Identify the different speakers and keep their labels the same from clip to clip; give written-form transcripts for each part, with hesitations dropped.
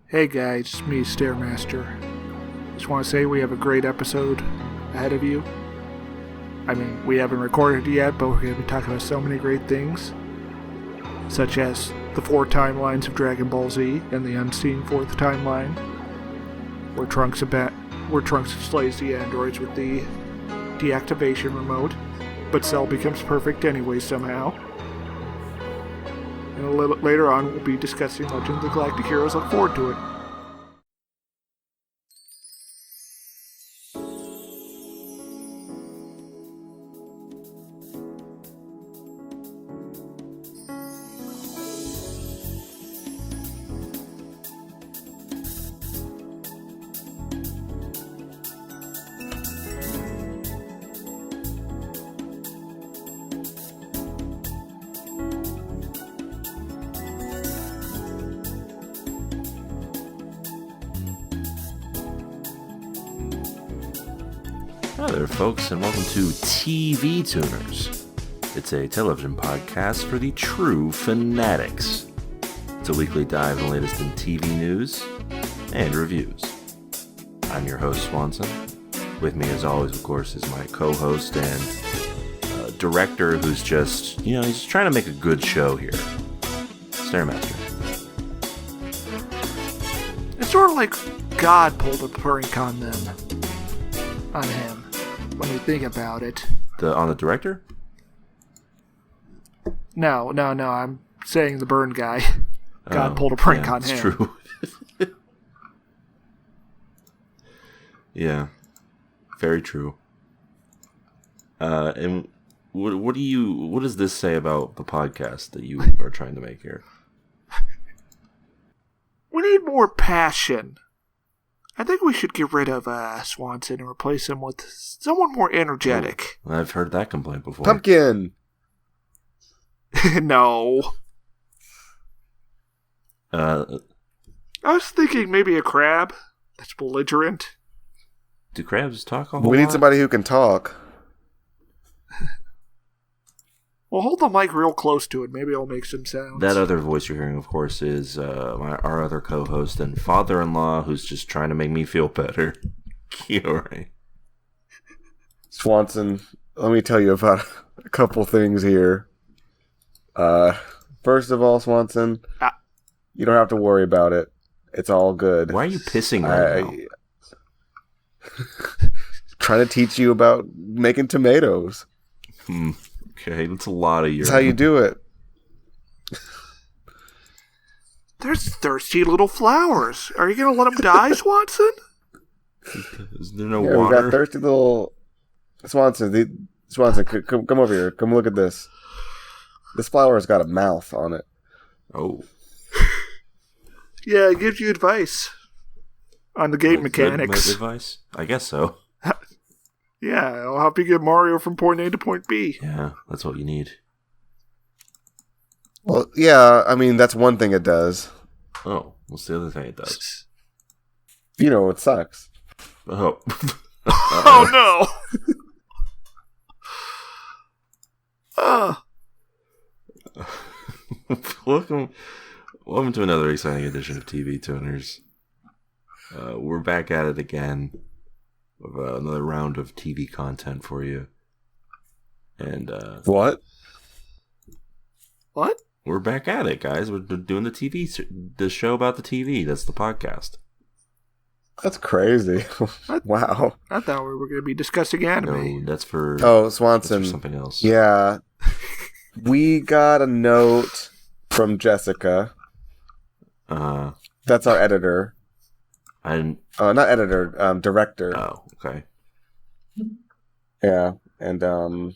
Speaker 1: Hey guys, it's me, Stairmaster. Just want to say we have a great episode ahead of you. I mean, we haven't recorded it yet, but we're going to be talking about so many great things, such as the 4 timelines of Dragon Ball Z and the unseen 4th timeline, where Trunks slays the androids with the deactivation remote, but Cell becomes perfect anyway somehow. And a little later on, we'll be discussing Legend of the Galactic Heroes. Look forward to it.
Speaker 2: Hi there, folks, and welcome to TV Tuners. It's a television podcast for the true fanatics. It's a weekly dive in the latest in TV news and reviews. I'm your host, Swanson. With me, as always, of course, is my co-host and director who's just, he's trying to make a good show here. Stairmaster.
Speaker 1: It's sort of like God pulled a prank on them. On him. When you think about it.
Speaker 2: On the director?
Speaker 1: No, I'm saying the burn guy. God pulled a prank on him.
Speaker 2: That's true. Yeah. Very true. And what does this say about the podcast that you are trying to make here?
Speaker 1: We need more passion. I think we should get rid of Swanson and replace him with someone more energetic.
Speaker 2: Oh, I've heard that complaint before.
Speaker 3: Pumpkin!
Speaker 1: No. I was thinking maybe a crab that's belligerent.
Speaker 2: Do crabs talk a whole
Speaker 3: We
Speaker 2: lot?
Speaker 3: need somebody who can talk.
Speaker 1: Well, hold the mic real close to it. Maybe it'll make some sounds.
Speaker 2: That other voice you're hearing, of course, is our other co-host and father-in-law who's just trying to make me feel better, Kiorein.
Speaker 3: Swanson, let me tell you about a couple things here. First of all, Swanson, you don't have to worry about it. It's all good.
Speaker 2: Why are you pissing right now?
Speaker 3: Trying to teach you about making tomatoes.
Speaker 2: Okay, that's a lot of your...
Speaker 3: That's how you do it.
Speaker 1: There's thirsty little flowers. Are you going to let them die, Swanson?
Speaker 2: Is there no
Speaker 3: We
Speaker 2: water?
Speaker 3: got thirsty little... Swanson, come over here. Come look at this. This flower's got a mouth on it.
Speaker 2: Oh.
Speaker 1: Yeah, it gives you advice on the gate mechanics.
Speaker 2: Advice? I guess so.
Speaker 1: Yeah, it'll help you get Mario from point A to point B.
Speaker 2: Yeah, that's what you need.
Speaker 3: Well, yeah, I mean, that's one thing it does.
Speaker 2: Oh, what's the other thing it does?
Speaker 3: You know, it sucks.
Speaker 2: Oh.
Speaker 1: Oh, no!
Speaker 2: Welcome to another exciting edition of TV Tuners. We're back at it again with another round of TV content for you. And
Speaker 3: What?
Speaker 1: What?
Speaker 2: we're back at it, guys. We're doing the show about the TV. That's the podcast.
Speaker 3: That's crazy. Wow.
Speaker 1: I thought we were going to be discussing anime.
Speaker 2: No, that's for
Speaker 3: Swanson.
Speaker 2: that's for something else.
Speaker 3: Yeah. We got a note from Jessica. That's our editor. Not editor, director.
Speaker 2: Oh, okay.
Speaker 3: Yeah. And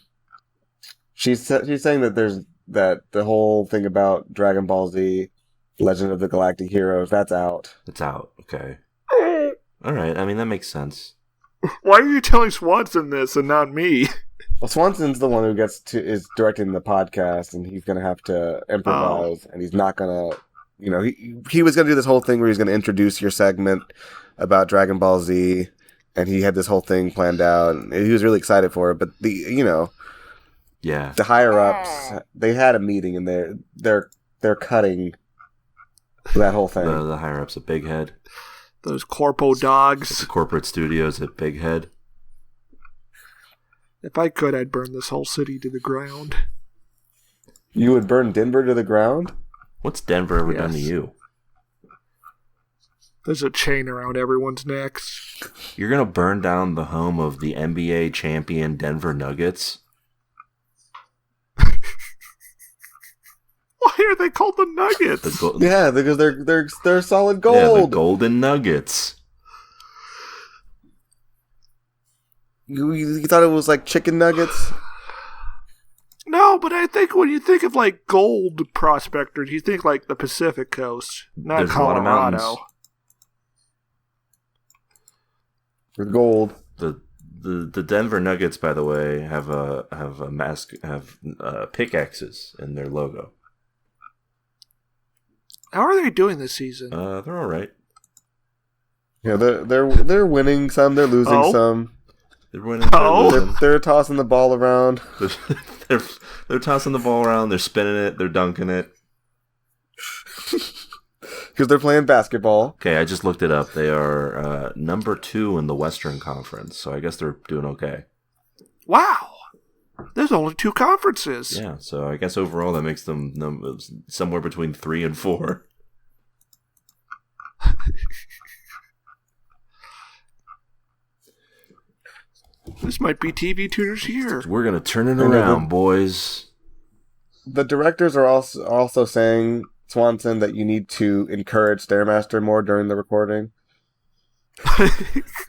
Speaker 3: she's saying that that the whole thing about Dragon Ball Z, Legend of the Galactic Heroes, that's out.
Speaker 2: It's out. Okay. All right. I mean, that makes sense.
Speaker 1: Why are you telling Swanson this and not me?
Speaker 3: Well, Swanson's the one who is directing the podcast, and he's gonna have to improvise, and he's not gonna, he was gonna do this whole thing where he's gonna introduce your segment about Dragon Ball Z, and he had this whole thing planned out, and he was really excited for it. But
Speaker 2: Yeah.
Speaker 3: the higher ups, they had a meeting, and they're cutting That whole thing.
Speaker 2: The higher ups at Big Head.
Speaker 1: Those corpo dogs.
Speaker 2: The corporate studios at Big Head.
Speaker 1: If I could, I'd burn this whole city to the ground.
Speaker 3: You would burn Denver to the ground?
Speaker 2: What's Denver ever done to you?
Speaker 1: There's a chain around everyone's necks.
Speaker 2: You're going to burn down the home of the NBA champion Denver Nuggets?
Speaker 1: Why are they called the Nuggets?
Speaker 3: Yeah, because they're solid gold.
Speaker 2: Yeah, the Golden Nuggets.
Speaker 3: You thought it was like chicken nuggets?
Speaker 1: No, but I think when you think of like gold prospectors, you think like the Pacific Coast, not
Speaker 2: There's a lot of
Speaker 1: Colorado.
Speaker 2: mountains.
Speaker 3: With gold.
Speaker 2: The Denver Nuggets, by the way, have pickaxes in their logo.
Speaker 1: How are they doing this season?
Speaker 2: They're all right.
Speaker 3: Yeah, they're winning some, they're losing some.
Speaker 2: They're winning.
Speaker 3: They're tossing the ball around.
Speaker 2: They're tossing the ball around. They're spinning it. They're dunking it.
Speaker 3: Because they're playing basketball.
Speaker 2: Okay, I just looked it up. They are number 2 in the Western Conference, so I guess they're doing okay.
Speaker 1: Wow. There's only 2 conferences.
Speaker 2: Yeah, so I guess overall that makes them somewhere between 3 and 4.
Speaker 1: This might be TV tuners here.
Speaker 2: We're going to turn it around, boys.
Speaker 3: The directors are also saying, Swanson, that you need to encourage Stairmaster more during the recording.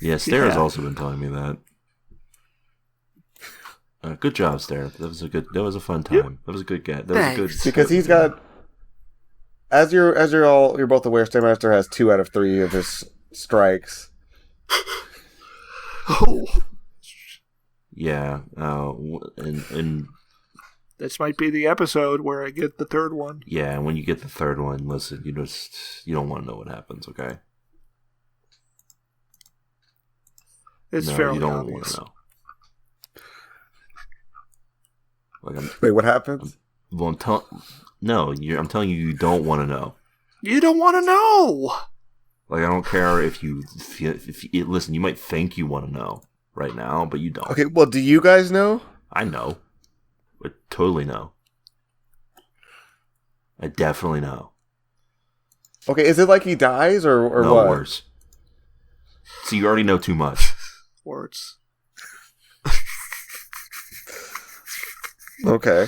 Speaker 2: Yeah, Stair has also been telling me that. Good job, Stair. That was a fun time. Yep. That was a good get.
Speaker 3: Because he's got, as you're both aware, Stairmaster has 2 out of 3 of his strikes.
Speaker 1: Oh.
Speaker 2: Yeah, and
Speaker 1: this might be the episode where I get the 3rd one.
Speaker 2: Yeah, and when you get the 3rd one, listen, you don't want to know what happens, okay?
Speaker 1: It's fairly obvious.
Speaker 2: Want to know.
Speaker 3: Wait, what happens?
Speaker 2: I'm telling you, you don't want to know.
Speaker 1: You don't want to know.
Speaker 2: Like, I don't care if you listen. You might think you want to know right now, but you don't.
Speaker 3: Okay, well, do you guys know?
Speaker 2: I know. I totally know. I definitely know.
Speaker 3: Okay, is it like he dies or
Speaker 2: no,
Speaker 3: what?
Speaker 2: Worse. So you already know too much.
Speaker 1: Words.
Speaker 3: Okay.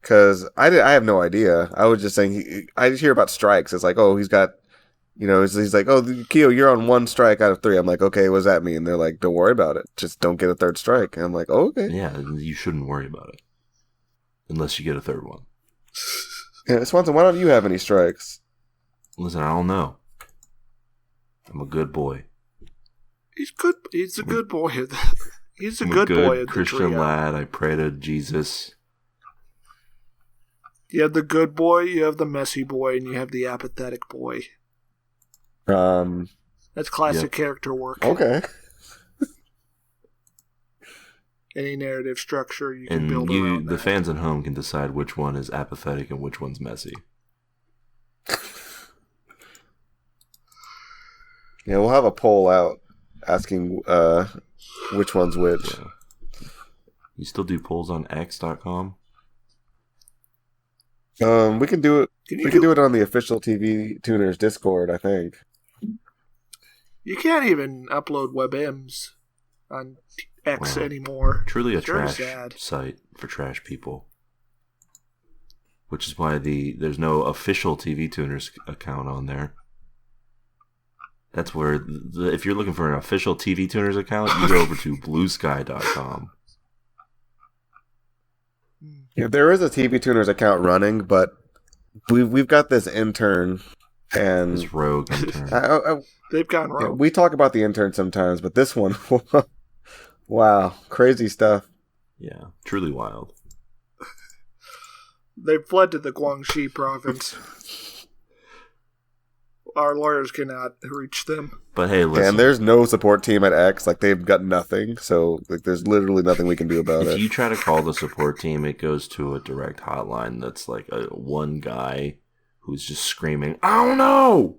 Speaker 3: Because I have no idea. I was just saying, I just hear about strikes. It's like, oh, he's got, he's like, oh, Keo, you're on 1 strike out of 3. I'm like, okay, what does that mean? They're like, don't worry about it. Just don't get a 3rd strike. And I'm like, oh, okay.
Speaker 2: Yeah, you shouldn't worry about it. Unless you get a 3rd one.
Speaker 3: Yeah, Swanson, why don't you have any strikes?
Speaker 2: Listen, I don't know. I'm a good boy.
Speaker 1: He's good. He's a good boy. He's a
Speaker 2: I'm
Speaker 1: good boy.
Speaker 2: A Christian lad. I pray to Jesus.
Speaker 1: You have the good boy, you have the messy boy, and you have the apathetic boy. That's classic character work.
Speaker 3: Okay.
Speaker 1: Any narrative structure you can build around
Speaker 2: the
Speaker 1: that.
Speaker 2: fans at home can decide which one is apathetic and which one's messy.
Speaker 3: Yeah, we'll have a poll out asking which one's which.
Speaker 2: Yeah. You still do polls on X.com?
Speaker 3: We can do it. We can do it on the official TV Tuners Discord, I think.
Speaker 1: You can't even upload WebMs on X anymore.
Speaker 2: Truly a
Speaker 1: it's very
Speaker 2: trash
Speaker 1: sad.
Speaker 2: Site for trash people. Which is why there's no official TV Tuners account on there. That's where, if you're looking for an official TV Tuners account, you go over to bluesky.com.
Speaker 3: Yeah, there is a TV Tuners account running, but we've got this intern and
Speaker 2: this rogue intern.
Speaker 1: They've gone rogue.
Speaker 3: Yeah, we talk about the intern sometimes, but this one, wow, crazy stuff.
Speaker 2: Yeah, truly wild.
Speaker 1: They fled to the Guangxi province. Our lawyers cannot reach them.
Speaker 2: But hey, listen.
Speaker 3: And there's no support team at X. Like, they've got nothing. So, like, there's literally nothing we can do about it.
Speaker 2: If you try to call the support team, it goes to a direct hotline that's like one guy who's just screaming, "Oh no!"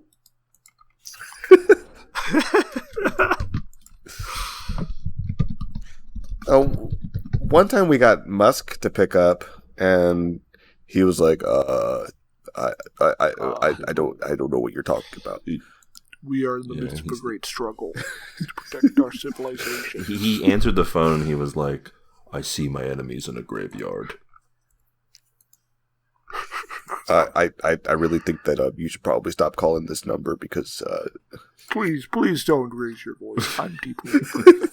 Speaker 3: One time we got Musk to pick up, and he was like, I don't know what you're talking about.
Speaker 1: We are in the midst of a great struggle to protect our civilization.
Speaker 2: He answered the phone and he was like, "I see my enemies in a graveyard."
Speaker 3: I really think that you should probably stop calling this number because...
Speaker 1: Please don't raise your voice. I'm deeply afraid.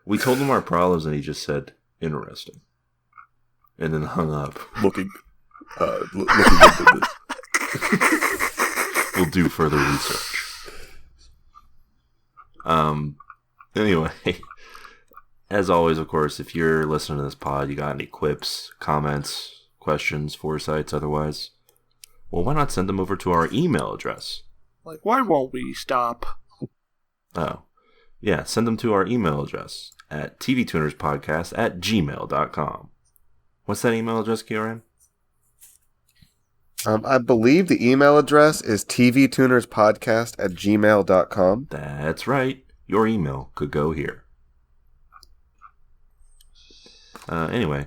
Speaker 2: We told him our problems and he just said, "Interesting." And then hung up.
Speaker 3: Looking into this.
Speaker 2: We'll do further research. Anyway, as always, of course, if you're listening to this pod, you got any quips, comments, questions, foresights, otherwise, well, why not send them over to our email address?
Speaker 1: Like, why won't we stop?
Speaker 2: Oh, yeah, send them to our email address at tvtunerspodcast@gmail.com. What's that email address, Kiorein?
Speaker 3: I believe the email address is tvtunerspodcast@gmail.com.
Speaker 2: That's right. Your email could go here. Anyway,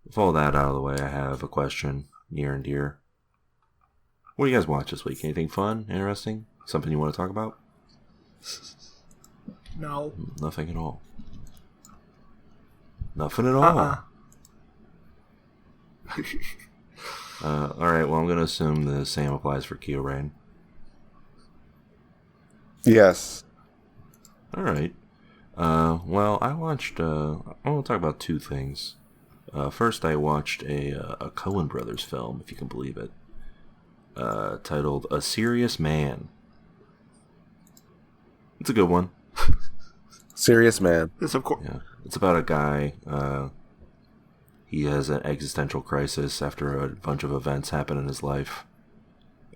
Speaker 2: with all that out of the way, I have a question near and dear. What do you guys watch this week? Anything fun, interesting? Something you want to talk about?
Speaker 1: No.
Speaker 2: Nothing at all. Nothing at all. Alright, well, I'm going to assume the same applies for Kiorein.
Speaker 3: Yes.
Speaker 2: Alright. Well, I watched, I want to talk about two things. First, I watched a Coen Brothers film, if you can believe it, titled A Serious Man. It's a good one.
Speaker 3: Serious Man.
Speaker 1: Yes, of course.
Speaker 2: Yeah. It's about a guy, he has an existential crisis after a bunch of events happen in his life.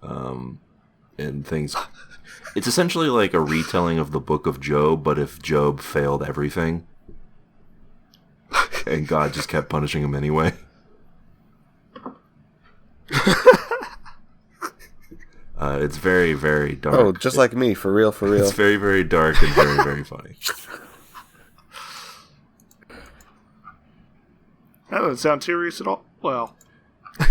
Speaker 2: And things... It's essentially like a retelling of the Book of Job, but if Job failed everything. And God just kept punishing him anyway. It's very, very dark.
Speaker 3: Oh, just like me, for real.
Speaker 2: It's very, very dark and very, very funny.
Speaker 1: That doesn't sound serious at all. Well.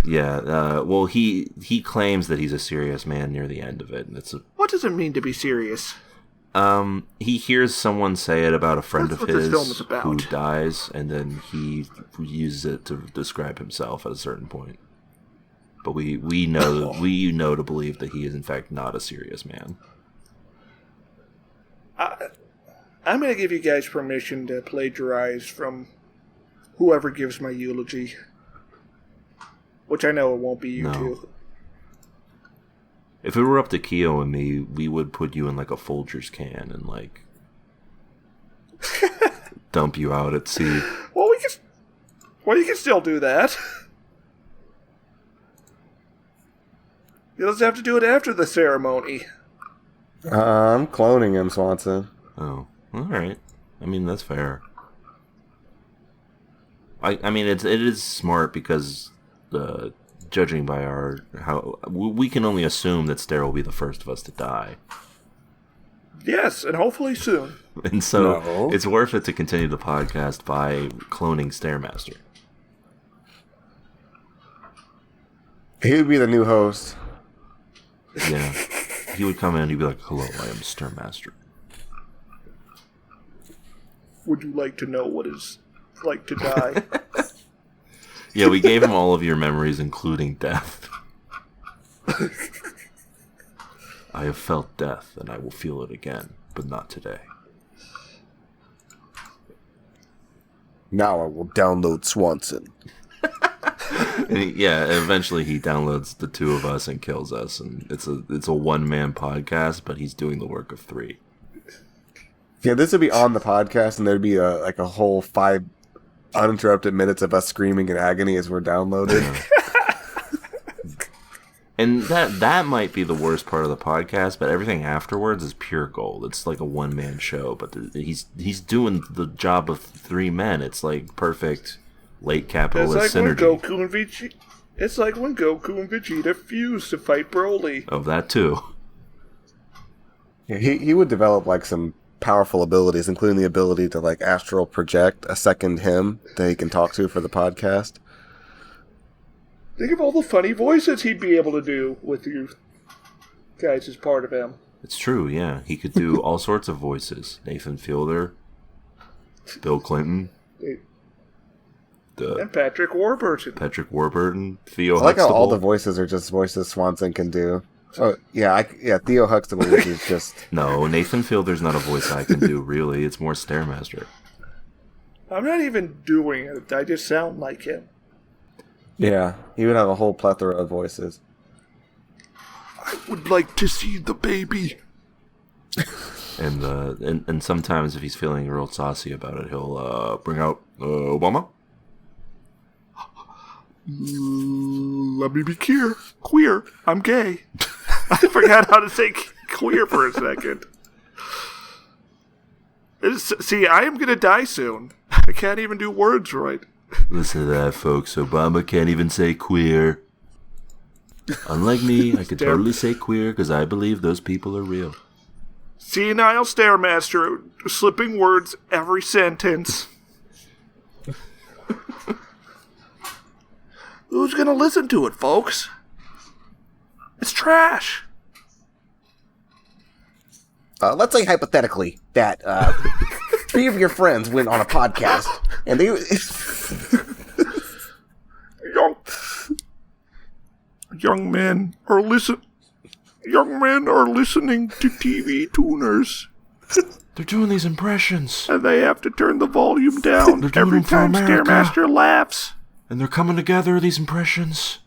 Speaker 2: Yeah, well, he claims that he's a serious man near the end of it. And
Speaker 1: what does it mean to be serious?
Speaker 2: He hears someone say it about a friend
Speaker 1: That's
Speaker 2: of
Speaker 1: what this
Speaker 2: his
Speaker 1: film is about.
Speaker 2: who dies, and then he uses it to describe himself at a certain point. But we know to believe that he is in fact not a serious man.
Speaker 1: I'm going to give you guys permission to plagiarize from whoever gives my eulogy. Which I know it won't be you two.
Speaker 2: If it were up to Keo and me, we would put you in like a Folgers can and like dump you out at sea.
Speaker 1: Well, you can still do that. You just have to do it after the ceremony.
Speaker 3: I'm cloning him, Swanson.
Speaker 2: Oh, all right. I mean, that's fair. I mean, it is smart because judging by how we can only assume that Stair will be the first of us to die.
Speaker 1: Yes, and hopefully soon.
Speaker 2: And so it's worth it to continue the podcast by cloning Stairmaster.
Speaker 3: He would be the new host.
Speaker 2: Yeah. He would come in and he'd be like, "Hello, I am Stairmaster.
Speaker 1: Would you like to know what it's like to die?"
Speaker 2: Yeah, we gave him all of your memories, including death. I have felt death, and I will feel it again, but not today.
Speaker 3: Now I will download Swanson.
Speaker 2: Yeah, eventually he downloads the two of us and kills us, and it's a one-man podcast, but he's doing the work of three.
Speaker 3: Yeah, this would be on the podcast, and there'd be a whole 5 uninterrupted minutes of us screaming in agony as we're downloaded.
Speaker 2: And that might be the worst part of the podcast, but everything afterwards is pure gold. It's like a one-man show, but he's doing the job of 3 men. It's like perfect late capitalist synergy.
Speaker 1: It's like when Goku and It's like when Goku and Vegeta fused to fight Broly.
Speaker 2: Oh, that too.
Speaker 3: Yeah, he would develop like some powerful abilities, including the ability to like astral project a second him that he can talk to for the podcast.
Speaker 1: Think of all the funny voices he'd be able to do with you guys as part of him.
Speaker 2: It's true, yeah. He could do all sorts of voices. Nathan Fielder, Bill Clinton,
Speaker 1: and Patrick Warburton.
Speaker 2: Theo
Speaker 3: I like how all
Speaker 2: Huxtable.
Speaker 3: the voices are just voices Swanson can do. Oh yeah, Theo Huxtable is just.
Speaker 2: No, Nathan Fielder's not a voice I can do, really. It's more Stairmaster.
Speaker 1: I'm not even doing it. I just sound like him.
Speaker 3: Yeah, he would have a whole plethora of voices.
Speaker 1: I would like to see the baby.
Speaker 2: And sometimes if he's feeling real saucy about it, he'll bring out Obama.
Speaker 1: Let me be clear. Queer. I'm gay. I forgot how to say queer for a second. See, I am going to die soon. I can't even do words right.
Speaker 2: Listen to that, folks. Obama can't even say queer. Unlike me, I could totally say queer because I believe those people are real.
Speaker 1: Senile Stairmaster, slipping words every sentence. Who's going to listen to it, folks? It's trash.
Speaker 3: Let's say hypothetically that 3 of your friends went on a podcast and they
Speaker 1: Young men are listening to TV tuners,
Speaker 2: They're doing these impressions.
Speaker 1: and they have to turn the volume down
Speaker 2: They're doing
Speaker 1: every
Speaker 2: them for
Speaker 1: time
Speaker 2: America.
Speaker 1: Stairmaster laughs.
Speaker 2: And they're coming together, these impressions.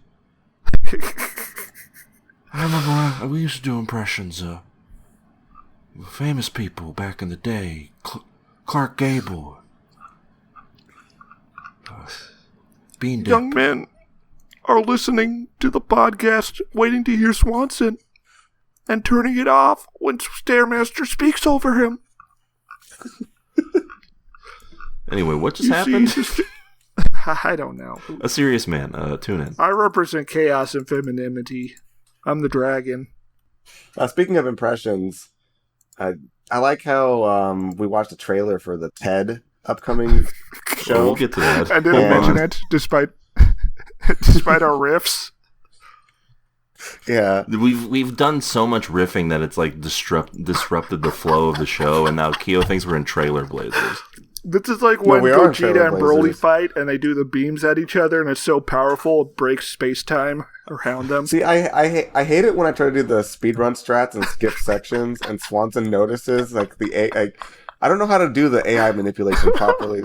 Speaker 2: I remember we used to do impressions of famous people back in the day. Clark Gable. Bean Dip.
Speaker 1: Young men are listening to the podcast, waiting to hear Swanson, and turning it off when Stairmaster speaks over him.
Speaker 2: Anyway, what just
Speaker 1: You
Speaker 2: happened?
Speaker 1: see, I don't know.
Speaker 2: A serious man. Tune in.
Speaker 1: I represent chaos and femininity. I'm the dragon.
Speaker 3: Speaking of impressions, I like how we watched a trailer for the TED upcoming show.
Speaker 2: We'll get to that.
Speaker 1: I didn't mention it, despite our riffs.
Speaker 3: Yeah,
Speaker 2: We've done so much riffing that it's like disrupted the flow of the show, and now Keo thinks we're in Trailer Blazers.
Speaker 1: This is like
Speaker 3: No,
Speaker 1: when
Speaker 3: we are in
Speaker 1: Gogeta and Broly
Speaker 3: Trailblazers.
Speaker 1: fight, and they do the beams at each other, and it's so powerful it breaks space-time around them.
Speaker 3: see, I hate it when I try to do the speedrun strats and skip sections, and Swanson notices like the AI. I don't know how to do the AI manipulation properly.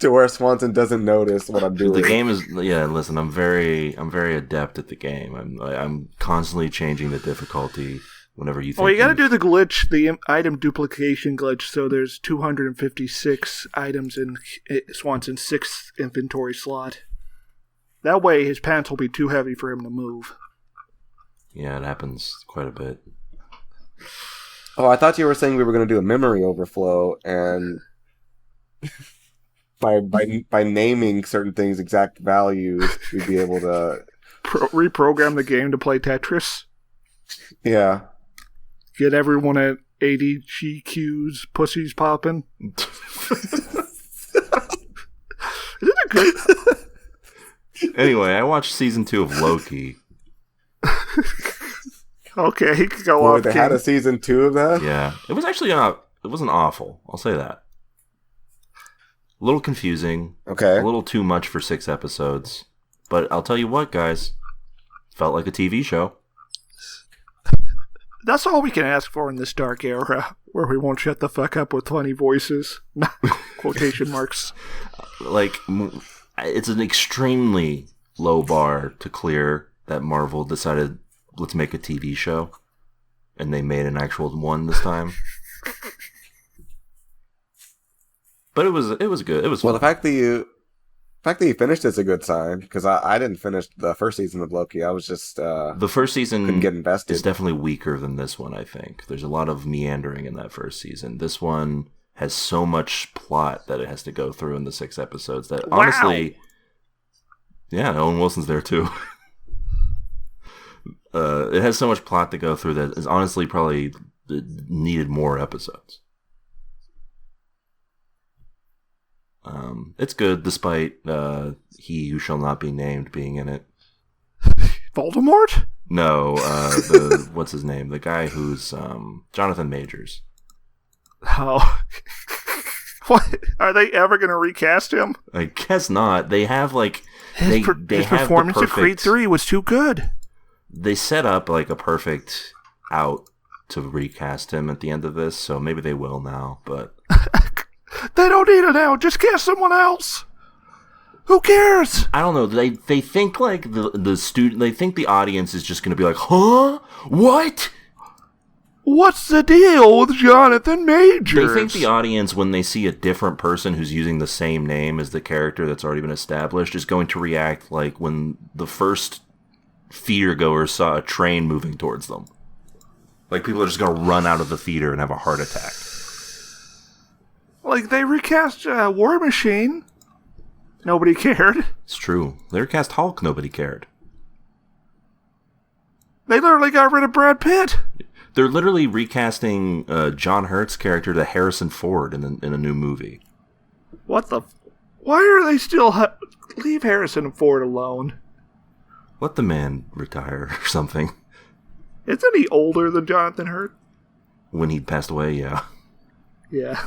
Speaker 3: To where Swanson doesn't notice what I'm doing.
Speaker 2: The game is Listen, I'm very adept at the game. I'm constantly changing the difficulty whenever you think.
Speaker 1: Well, you gotta do the glitch, the item duplication glitch, so there's 256 items in Swanson's 6th inventory slot. That way his pants will be too heavy for him to move.
Speaker 2: Yeah, it happens quite a bit.
Speaker 3: Oh, I thought you were saying we were going to do a memory overflow, and by naming certain things exact values, we'd be able to
Speaker 1: Reprogram the game to play Tetris.
Speaker 3: Yeah.
Speaker 1: Get everyone at 80 GQs, pussies popping. Isn't it great?
Speaker 2: Anyway, I watched season 2 of Loki.
Speaker 1: Okay, he could go
Speaker 3: Boy,
Speaker 1: off.
Speaker 3: they
Speaker 1: King.
Speaker 3: had a season 2 of that?
Speaker 2: Yeah, it was actually not. It wasn't awful. I'll say that. A little confusing.
Speaker 3: Okay.
Speaker 2: A little too much for 6 episodes. But I'll tell you what, guys. Felt like a TV show.
Speaker 1: That's all we can ask for in this dark era, where we won't shut the fuck up with funny voices. Quotation marks.
Speaker 2: Like, it's an extremely low bar to clear that Marvel decided, let's make a TV show. And they made an actual one this time. But it was good. It was
Speaker 3: Well,
Speaker 2: fun.
Speaker 3: the fact that you finished is a good sign, because I didn't finish the first season of Loki. I was just
Speaker 2: The first season
Speaker 3: couldn't get invested.
Speaker 2: is definitely weaker than this one, I think. There's a lot of meandering in that first season. This one has so much plot that it has to go through in the 6 episodes that,
Speaker 1: Wow.
Speaker 2: honestly, Yeah, Owen Wilson's there too. It has so much plot to go through that is honestly probably needed more episodes. It's good despite he who shall not be named being in it.
Speaker 1: Voldemort?
Speaker 2: No, what's his name? The guy who's Jonathan Majors.
Speaker 1: Oh. What? Are they ever going to recast him?
Speaker 2: I guess not. They have like
Speaker 1: his performance in Creed 3 was too good.
Speaker 2: They set up like a perfect out to recast him at the end of this, so maybe they will now, but
Speaker 1: they don't need it now. Just cast someone else. Who cares?
Speaker 2: I don't know. They think like the student. They think the audience is just going to be like, huh? What?
Speaker 1: What's the deal with Jonathan Majors?
Speaker 2: They think the audience, when they see a different person who's using the same name as the character that's already been established, is going to react like when the first theater goers saw a train moving towards them. Like people are just going to run out of the theater and have a heart attack.
Speaker 1: Like they recast War Machine. Nobody cared.
Speaker 2: It's true. They recast Hulk. Nobody cared.
Speaker 1: They literally got rid of Brad Pitt.
Speaker 2: They're literally recasting John Hurt's character to Harrison Ford in a new movie.
Speaker 1: What the? Why are they still leave Harrison Ford alone?
Speaker 2: Let the man retire or something.
Speaker 1: Isn't he older than Jonathan Hurt?
Speaker 2: When he passed away, yeah.
Speaker 1: Yeah.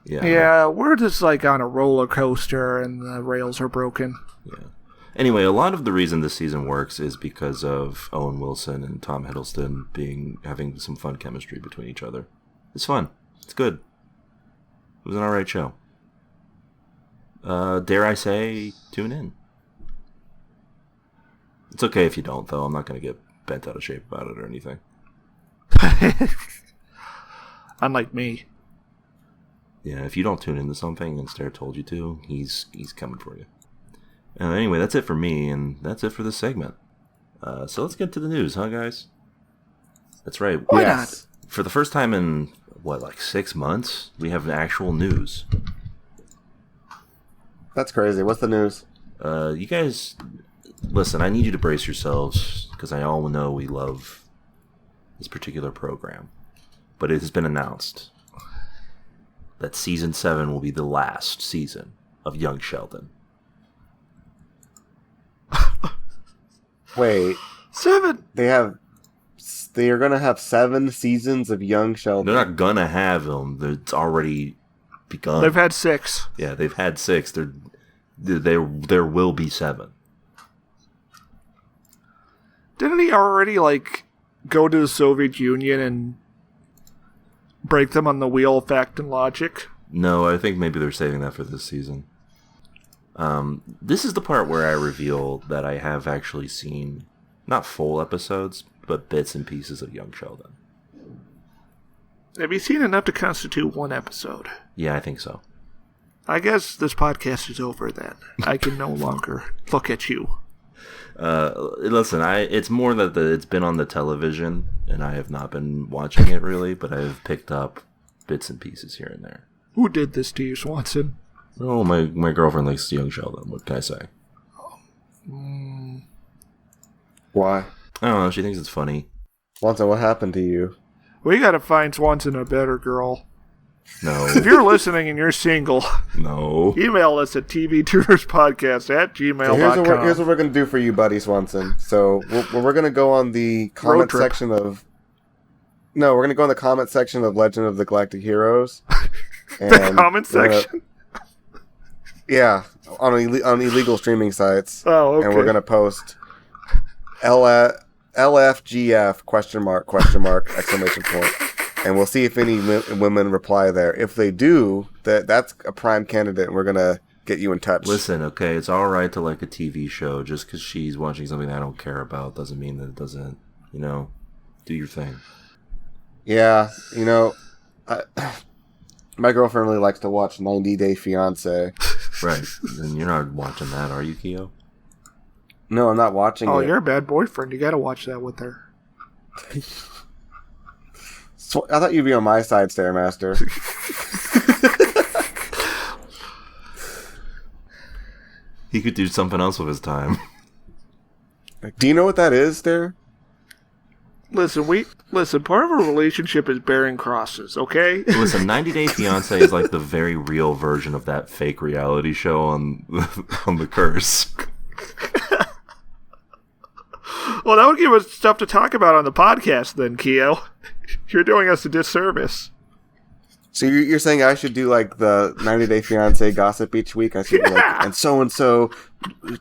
Speaker 2: Yeah.
Speaker 1: Yeah, we're just like on a roller coaster and the rails are broken.
Speaker 2: Yeah. Anyway, a lot of the reason this season works is because of Owen Wilson and Tom Hiddleston having some fun chemistry between each other. It's fun. It's good. It was an alright show. Dare I say, tune in. It's okay if you don't, though. I'm not going to get bent out of shape about it or anything.
Speaker 1: Unlike me.
Speaker 2: Yeah, if you don't tune into something and Stare told you to, he's coming for you. Anyway, that's it for me, and that's it for this segment. So let's get to the news, huh, guys? That's right.
Speaker 1: Why not?
Speaker 2: For the first time in, 6 months, we have actual news.
Speaker 3: That's crazy. What's the news?
Speaker 2: You guys, listen, I need you to brace yourselves, because I all know we love this particular program. But it has been announced that Season 7 will be the last season of Young Sheldon.
Speaker 3: Wait.
Speaker 1: 7?
Speaker 3: They are going to have 7 seasons of Young Sheldon.
Speaker 2: They're not going to have them. It's already begun.
Speaker 1: They've had 6.
Speaker 2: Yeah, they've had 6. There will be 7.
Speaker 1: Didn't he already, go to the Soviet Union and break them on the wheel of fact and logic?
Speaker 2: No, I think maybe they're saving that for this season. This is the part where I reveal that I have actually seen, not full episodes, but bits and pieces of Young Sheldon.
Speaker 1: Have you seen enough to constitute one episode?
Speaker 2: Yeah, I think so.
Speaker 1: I guess this podcast is over then. I can no longer look at you.
Speaker 2: Listen, it's more that it's been on the television, and I have not been watching it really, but I've picked up bits and pieces here and there.
Speaker 1: Who did this to you, Swanson?
Speaker 2: Oh, my girlfriend likes Young Sheldon. What can I say?
Speaker 3: Why?
Speaker 2: I don't know. She thinks it's funny.
Speaker 3: Swanson, what happened to you?
Speaker 1: We gotta find Swanson a better girl.
Speaker 2: No.
Speaker 1: If you're listening and you're single,
Speaker 2: no.
Speaker 1: Email us at tvtutorspodcast@gmail.com.
Speaker 3: So here's what we're going to do for you, buddy Swanson. So we're going to go on the comment section of... No, we're going to go in the comment section of Legend of the Galactic Heroes.
Speaker 1: The comment section?
Speaker 3: Yeah, on illegal streaming sites.
Speaker 1: Oh, okay.
Speaker 3: And we're going to post LFGF question mark exclamation point. And we'll see if any women reply there. If they do, that's a prime candidate, and we're going to get you in touch.
Speaker 2: Listen, okay, it's all right to like a TV show. Just because she's watching something I don't care about doesn't mean that it doesn't, do your thing.
Speaker 3: Yeah, my girlfriend really likes to watch 90 Day Fiancé.
Speaker 2: Right. And you're not watching that, are you, Keo?
Speaker 3: No, I'm not watching it.
Speaker 1: Oh, you're a bad boyfriend. You got to watch that with her.
Speaker 3: I thought you'd be on my side, Stairmaster.
Speaker 2: He could do something else with his time.
Speaker 3: Do you know what that is, there?
Speaker 1: Listen, part of a relationship is bearing crosses, okay?
Speaker 2: Listen, 90 Day Fiancé is like the very real version of that fake reality show on The Curse.
Speaker 1: Well, that would give us stuff to talk about on the podcast then, Keo. You're doing us a disservice.
Speaker 3: So you're saying I should do like the 90 Day Fiancé gossip each week? I should be like, and so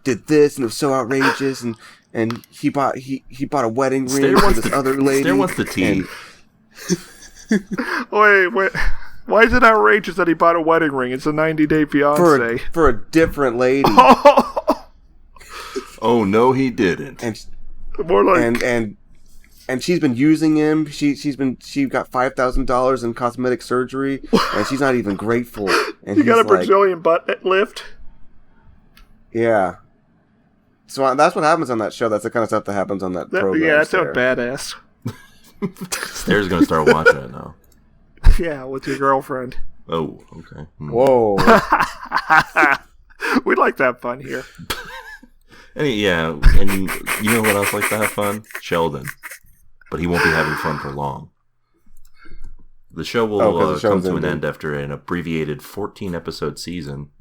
Speaker 3: did this, and it was so outrageous, and he bought a wedding ring for this other lady.
Speaker 2: Stair wants the tea.
Speaker 1: Wait. Why is it outrageous that he bought a wedding ring? It's a 90 Day Fiancé.
Speaker 3: For a different lady.
Speaker 2: Oh no, he didn't.
Speaker 3: And
Speaker 1: more like
Speaker 3: and she's been using him. She got $5,000 in cosmetic surgery, and she's not even grateful. And
Speaker 1: he got a Brazilian butt lift.
Speaker 3: Yeah. So that's what happens on that show. That's the kind of stuff that happens on that program.
Speaker 1: Yeah, that's so badass.
Speaker 2: Stair's gonna start watching it now.
Speaker 1: Yeah, with your girlfriend.
Speaker 2: Oh, okay.
Speaker 3: Whoa.
Speaker 1: We like to have fun here.
Speaker 2: And you know what else likes to have fun? Sheldon. But he won't be having fun for long. The show will come to an end after an abbreviated 14-episode season.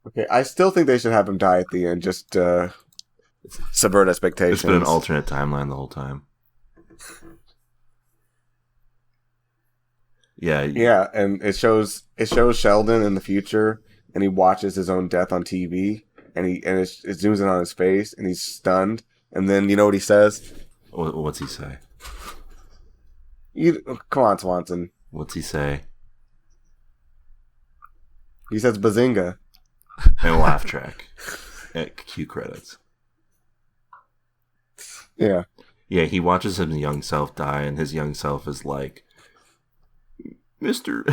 Speaker 3: Okay, I still think they should have him die at the end, just subvert expectations.
Speaker 2: It's been an alternate timeline the whole time. Yeah,
Speaker 3: and it shows Sheldon in the future, and he watches his own death on TV, and it zooms in on his face, and he's stunned, and then you know what he says?
Speaker 2: What's he say?
Speaker 3: Come on, Swanson.
Speaker 2: What's he say?
Speaker 3: He says Bazinga.
Speaker 2: And a laugh track. Cue credits.
Speaker 3: Yeah.
Speaker 2: Yeah, he watches his young self die, and his young self is like, Mr.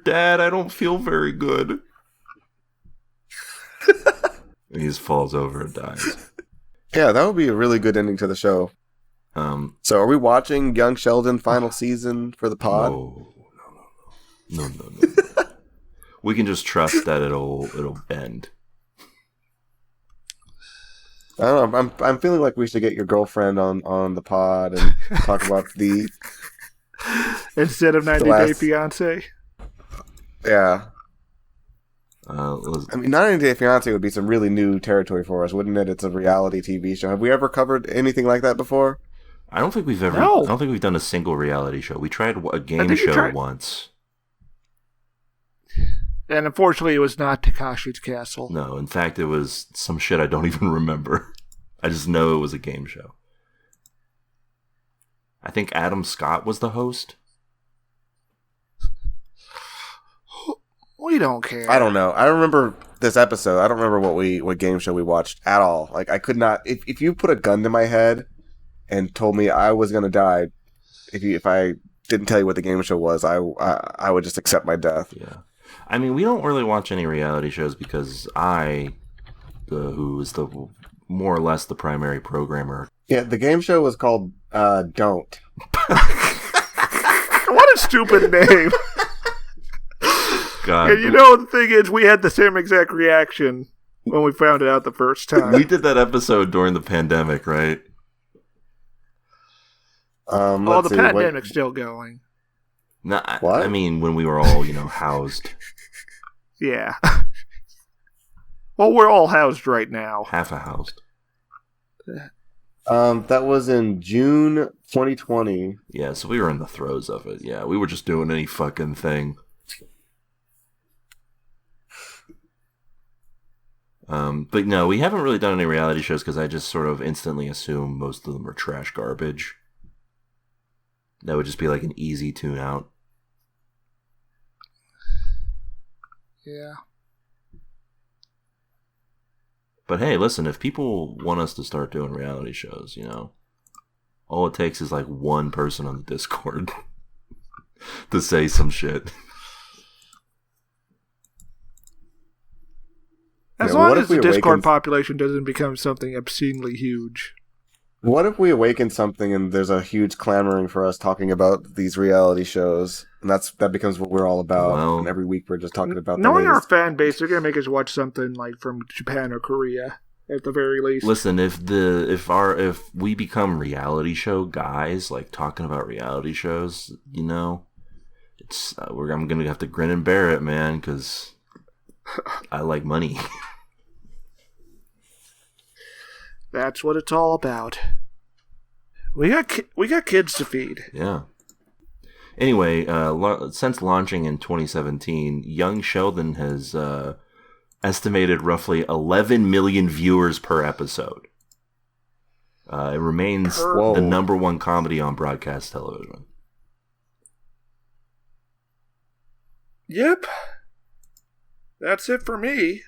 Speaker 2: Dad, I don't feel very good. And he just falls over and dies.
Speaker 3: Yeah, that would be a really good ending to the show. So are we watching Young Sheldon final season for the pod?
Speaker 2: No. We can just trust that it'll bend.
Speaker 3: I don't know. I'm feeling like we should get your girlfriend on the pod and talk about the
Speaker 1: instead of 90 Day Fiancé.
Speaker 3: Yeah.
Speaker 2: I
Speaker 3: mean, 90 Day Fiancé would be some really new territory for us, wouldn't it? It's a reality TV show. Have we ever covered anything like that before?
Speaker 2: I don't think we've ever. No. I don't think we've done a single reality show. We tried a game show once.
Speaker 1: And unfortunately, it was not Takashi's Castle.
Speaker 2: No, in fact, it was some shit I don't even remember. I just know it was a game show. I think Adam Scott was the host.
Speaker 1: We don't care.
Speaker 3: I don't know. I don't remember this episode. I don't remember what game show we watched at all. Like, I could not. If you put a gun to my head and told me I was gonna die, if I didn't tell you what the game show was, I would just accept my death.
Speaker 2: Yeah. I mean, we don't really watch any reality shows because who is the more or less the primary programmer.
Speaker 3: Yeah, the game show was called Don't.
Speaker 1: What a stupid name.
Speaker 2: God.
Speaker 1: And you know, the thing is, we had the same exact reaction when we found it out the first time.
Speaker 2: We did that episode during the pandemic, right?
Speaker 1: The pandemic's still going.
Speaker 2: No, I mean, when we were all, housed.
Speaker 1: Yeah. Well, we're all housed right now.
Speaker 2: Half a housed.
Speaker 3: That was in June 2020.
Speaker 2: Yeah, so we were in the throes of it. Yeah, we were just doing any fucking thing. But no, we haven't really done any reality shows because I just sort of instantly assume most of them are trash garbage. That would just be like an easy tune out.
Speaker 1: Yeah.
Speaker 2: But hey, listen, if people want us to start doing reality shows, all it takes is like one person on the Discord to say some shit.
Speaker 1: As long as the Discord population doesn't become something obscenely huge.
Speaker 3: What if we awaken something and there's a huge clamoring for us talking about these reality shows, and that becomes what we're all about.
Speaker 2: Well,
Speaker 3: and every week we're just talking about the
Speaker 1: knowing our
Speaker 3: latest.
Speaker 1: fan base, they're gonna make us watch something like from Japan or Korea at the very least.
Speaker 2: Listen, if we become reality show guys, like talking about reality shows, you know, I'm gonna have to grin and bear it, man, because I like money.
Speaker 1: That's what it's all about. We got kids to feed.
Speaker 2: Yeah. Anyway, since launching in 2017, Young Sheldon has estimated roughly 11 million viewers per episode. It remains the number one comedy on broadcast television.
Speaker 1: Yep. That's it for me.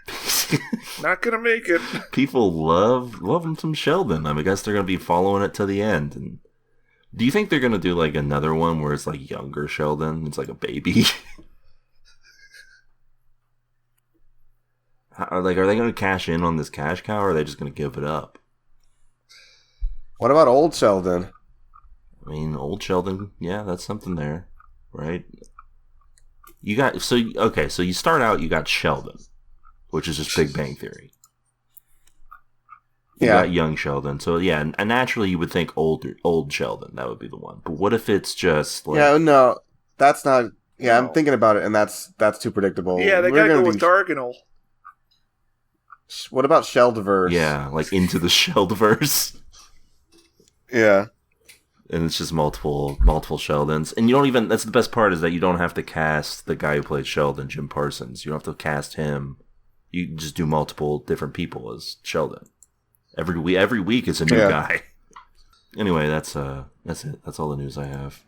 Speaker 1: Not gonna make it.
Speaker 2: People love them some Sheldon. I guess they're gonna be following it to the end. And do you think they're gonna do like another one where it's like younger Sheldon? It's like a baby. Are they gonna cash in on this cash cow, or are they just gonna give it up?
Speaker 3: What about old Sheldon?
Speaker 2: I mean, old Sheldon. Yeah, that's something there, right? So you start out, you got Sheldon, which is just Big Bang Theory. You got Young Sheldon. So yeah, and naturally you would think old Sheldon, that would be the one. But what if it's just like...
Speaker 3: Yeah, no, that's not... Yeah,
Speaker 1: No.
Speaker 3: I'm thinking about it, and that's too predictable.
Speaker 1: Yeah, they gotta go with Darganel.
Speaker 3: What about Sheldverse?
Speaker 2: Yeah, like into the Sheldverse.
Speaker 3: Yeah.
Speaker 2: And it's just multiple Sheldons. And you don't even... That's the best part, is that you don't have to cast the guy who played Sheldon, Jim Parsons. You don't have to cast him. You just do multiple different people as Sheldon. Every week is a new guy. Anyway, that's it. That's all the news I have.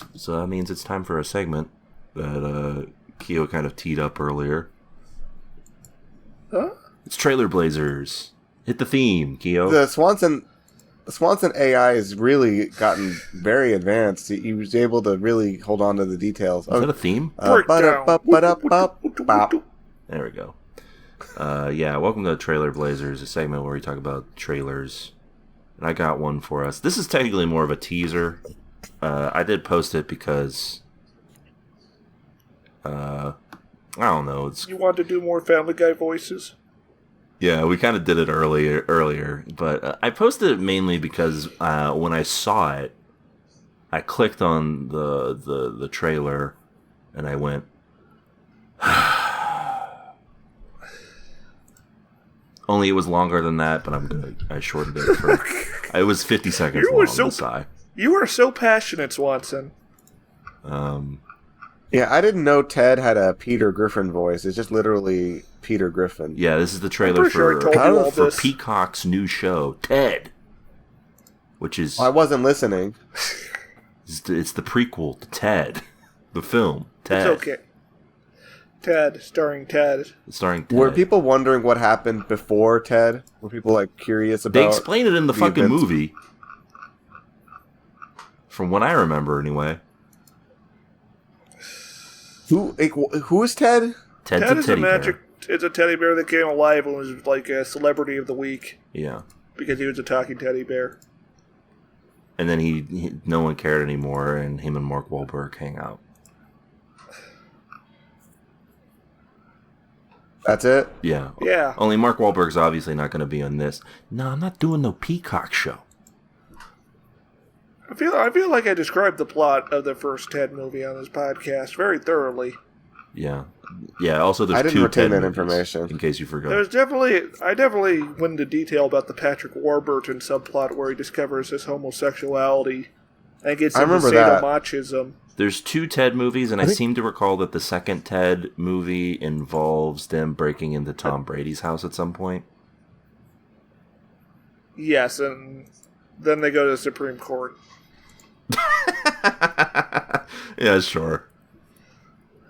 Speaker 2: So that means it's time for a segment that Keo kind of teed up earlier.
Speaker 1: Huh?
Speaker 2: It's Trailer Blazers. Hit the theme, Keo.
Speaker 3: The Swanson AI has really gotten very advanced. He was able to really hold on to the details.
Speaker 2: Is that a theme? There we go. Yeah, welcome to Trailer Blazers, a segment where we talk about trailers. And I got one for us. This is technically more of a teaser. I did post it because... I don't know.
Speaker 1: You want to do more Family Guy voices?
Speaker 2: Yeah, we kind of did it earlier, but I posted it mainly because when I saw it, I clicked on the trailer, and I went, only it was longer than that, but I shortened it for, it was 50 seconds long on the side.
Speaker 1: You are so passionate, Swanson.
Speaker 3: Yeah, I didn't know Ted had a Peter Griffin voice. It's just literally Peter Griffin.
Speaker 2: Yeah, this is the trailer for Peacock's new show, Ted. Which is...
Speaker 3: I wasn't listening.
Speaker 2: It's the prequel to Ted. The film, Ted.
Speaker 1: It's okay. Ted, starring Ted.
Speaker 3: Were people wondering what happened before Ted? Were people curious about...
Speaker 2: They explain it in the fucking
Speaker 3: events?
Speaker 2: movie. From what I remember, anyway.
Speaker 3: Who is Ted?
Speaker 2: Ted is
Speaker 1: It's a teddy bear that came alive and was like a celebrity of the week.
Speaker 2: Yeah.
Speaker 1: Because he was a talking teddy bear.
Speaker 2: And then no one cared anymore, and him and Mark Wahlberg hang out.
Speaker 3: That's it?
Speaker 2: Yeah.
Speaker 1: Yeah.
Speaker 2: Only Mark Wahlberg's obviously not going to be on this. No, I'm not doing no Peacock show.
Speaker 1: I feel like I described the plot of the first Ted movie on this podcast very thoroughly.
Speaker 2: Yeah. Yeah, also there's
Speaker 3: I didn't
Speaker 2: two
Speaker 3: retain
Speaker 2: Ted
Speaker 3: that
Speaker 2: movies,
Speaker 3: information.
Speaker 2: in case you forgot.
Speaker 1: I definitely went into detail about the Patrick Warburton subplot where he discovers his homosexuality and gets into sadomachism.
Speaker 2: There's two Ted movies, and I seem to recall that the second Ted movie involves them breaking into Tom Brady's house at some point.
Speaker 1: Yes, and then they go to the Supreme Court.
Speaker 2: Yeah, sure.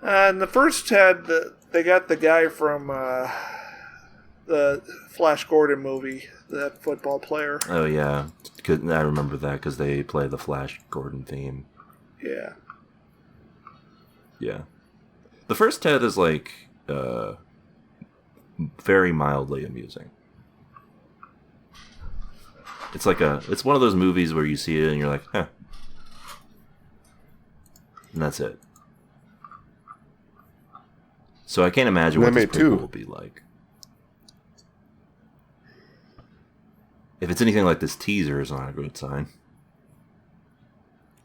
Speaker 1: And the first Ted, they got the guy from the Flash Gordon movie, that football player.
Speaker 2: Oh, yeah. I remember that because they play the Flash Gordon theme.
Speaker 1: Yeah.
Speaker 2: Yeah. The first Ted is very mildly amusing. It's one of those movies where you see it and you're like, huh. And that's it. So I can't imagine what this prequel will be like. If it's anything like this teaser, is not a good sign.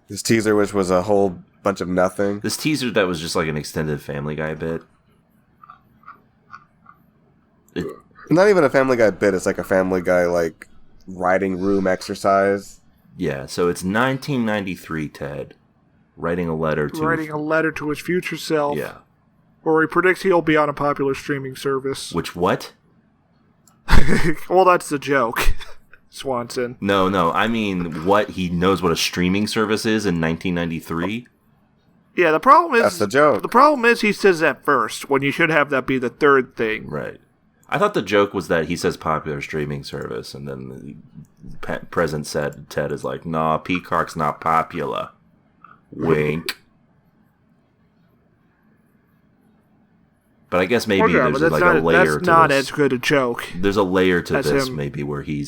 Speaker 3: This teaser, which was a whole bunch of nothing.
Speaker 2: This teaser that was just like an extended Family Guy bit.
Speaker 3: Not even a Family Guy bit. It's like a Family Guy like writing room exercise.
Speaker 2: Yeah, so it's 1993 Ted writing a letter
Speaker 1: to his future self.
Speaker 2: Yeah.
Speaker 1: Where he predicts he'll be on a popular streaming service.
Speaker 2: Which what?
Speaker 1: Well, that's the joke. Swanson.
Speaker 2: No. I mean, what? He knows what a streaming service is in 1993?
Speaker 1: Yeah, the problem is...
Speaker 3: That's the joke.
Speaker 1: The problem is he says that first, when you should have that be the third thing.
Speaker 2: Right. I thought the joke was that he says popular streaming service, and then the present Ted is like, nah, Peacock's not popular. Wink. But I guess maybe there's like a layer to this.
Speaker 1: That's not as good a joke.
Speaker 2: There's a layer to this, maybe, where he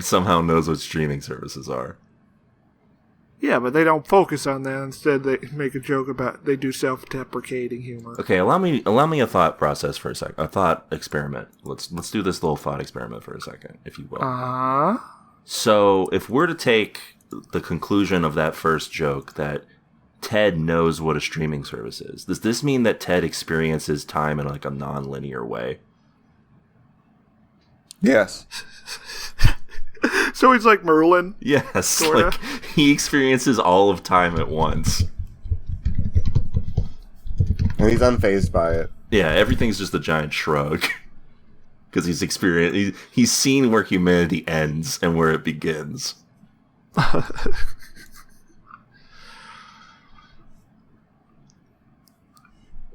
Speaker 2: somehow knows what streaming services are.
Speaker 1: Yeah, but they don't focus on that. Instead, they make a joke about they do self-deprecating humor.
Speaker 2: Okay, allow me a thought process for a second. A thought experiment. Let's do this little thought experiment for a second, if you will. So, if we're to take the conclusion of that first joke that Ted knows what a streaming service is, does this mean that Ted experiences time in like a non-linear way?
Speaker 3: Yes.
Speaker 1: So he's like Merlin?
Speaker 2: Yes.
Speaker 1: Sorta?
Speaker 2: Like he experiences all of time at once.
Speaker 3: And he's unfazed by it.
Speaker 2: Yeah, everything's just a giant shrug. Because he's seen where humanity ends and where it begins.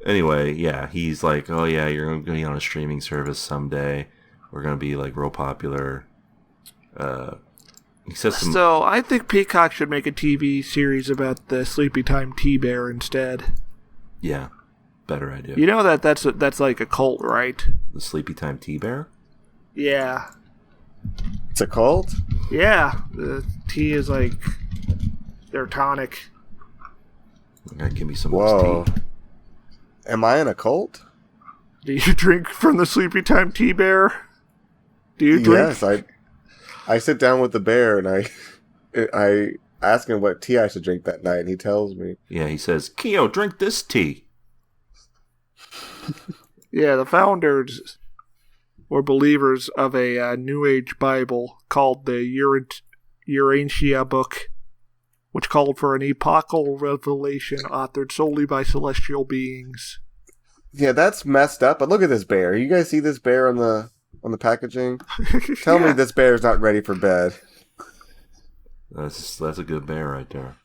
Speaker 2: Anyway, yeah, he's like, oh yeah, you're going to be on a streaming service someday. We're going to be like real popular.
Speaker 1: So I think Peacock should make a TV series about the Sleepy Time T-Bear instead.
Speaker 2: Yeah, better idea.
Speaker 1: You know that's like a cult, right?
Speaker 2: The Sleepy Time T-Bear?
Speaker 1: Yeah.
Speaker 3: It's a cult?
Speaker 1: Yeah. The tea is like their tonic.
Speaker 2: Give me some
Speaker 3: Whoa.
Speaker 2: of this tea.
Speaker 3: Am I in a cult?
Speaker 1: Do you drink from the Sleepy Time T-Bear? Do you drink?
Speaker 3: Yes, I sit down with the bear and I ask him what tea I should drink that night, and he tells me.
Speaker 2: Yeah, he says, Keo, drink this tea.
Speaker 1: Yeah, the founders were believers of a New Age Bible called the Urantia book, which called for an epochal revelation authored solely by celestial beings.
Speaker 3: Yeah, that's messed up, but look at this bear. You guys see this bear on the packaging? Tell me this bear's not ready for bed.
Speaker 2: That's a good bear right there.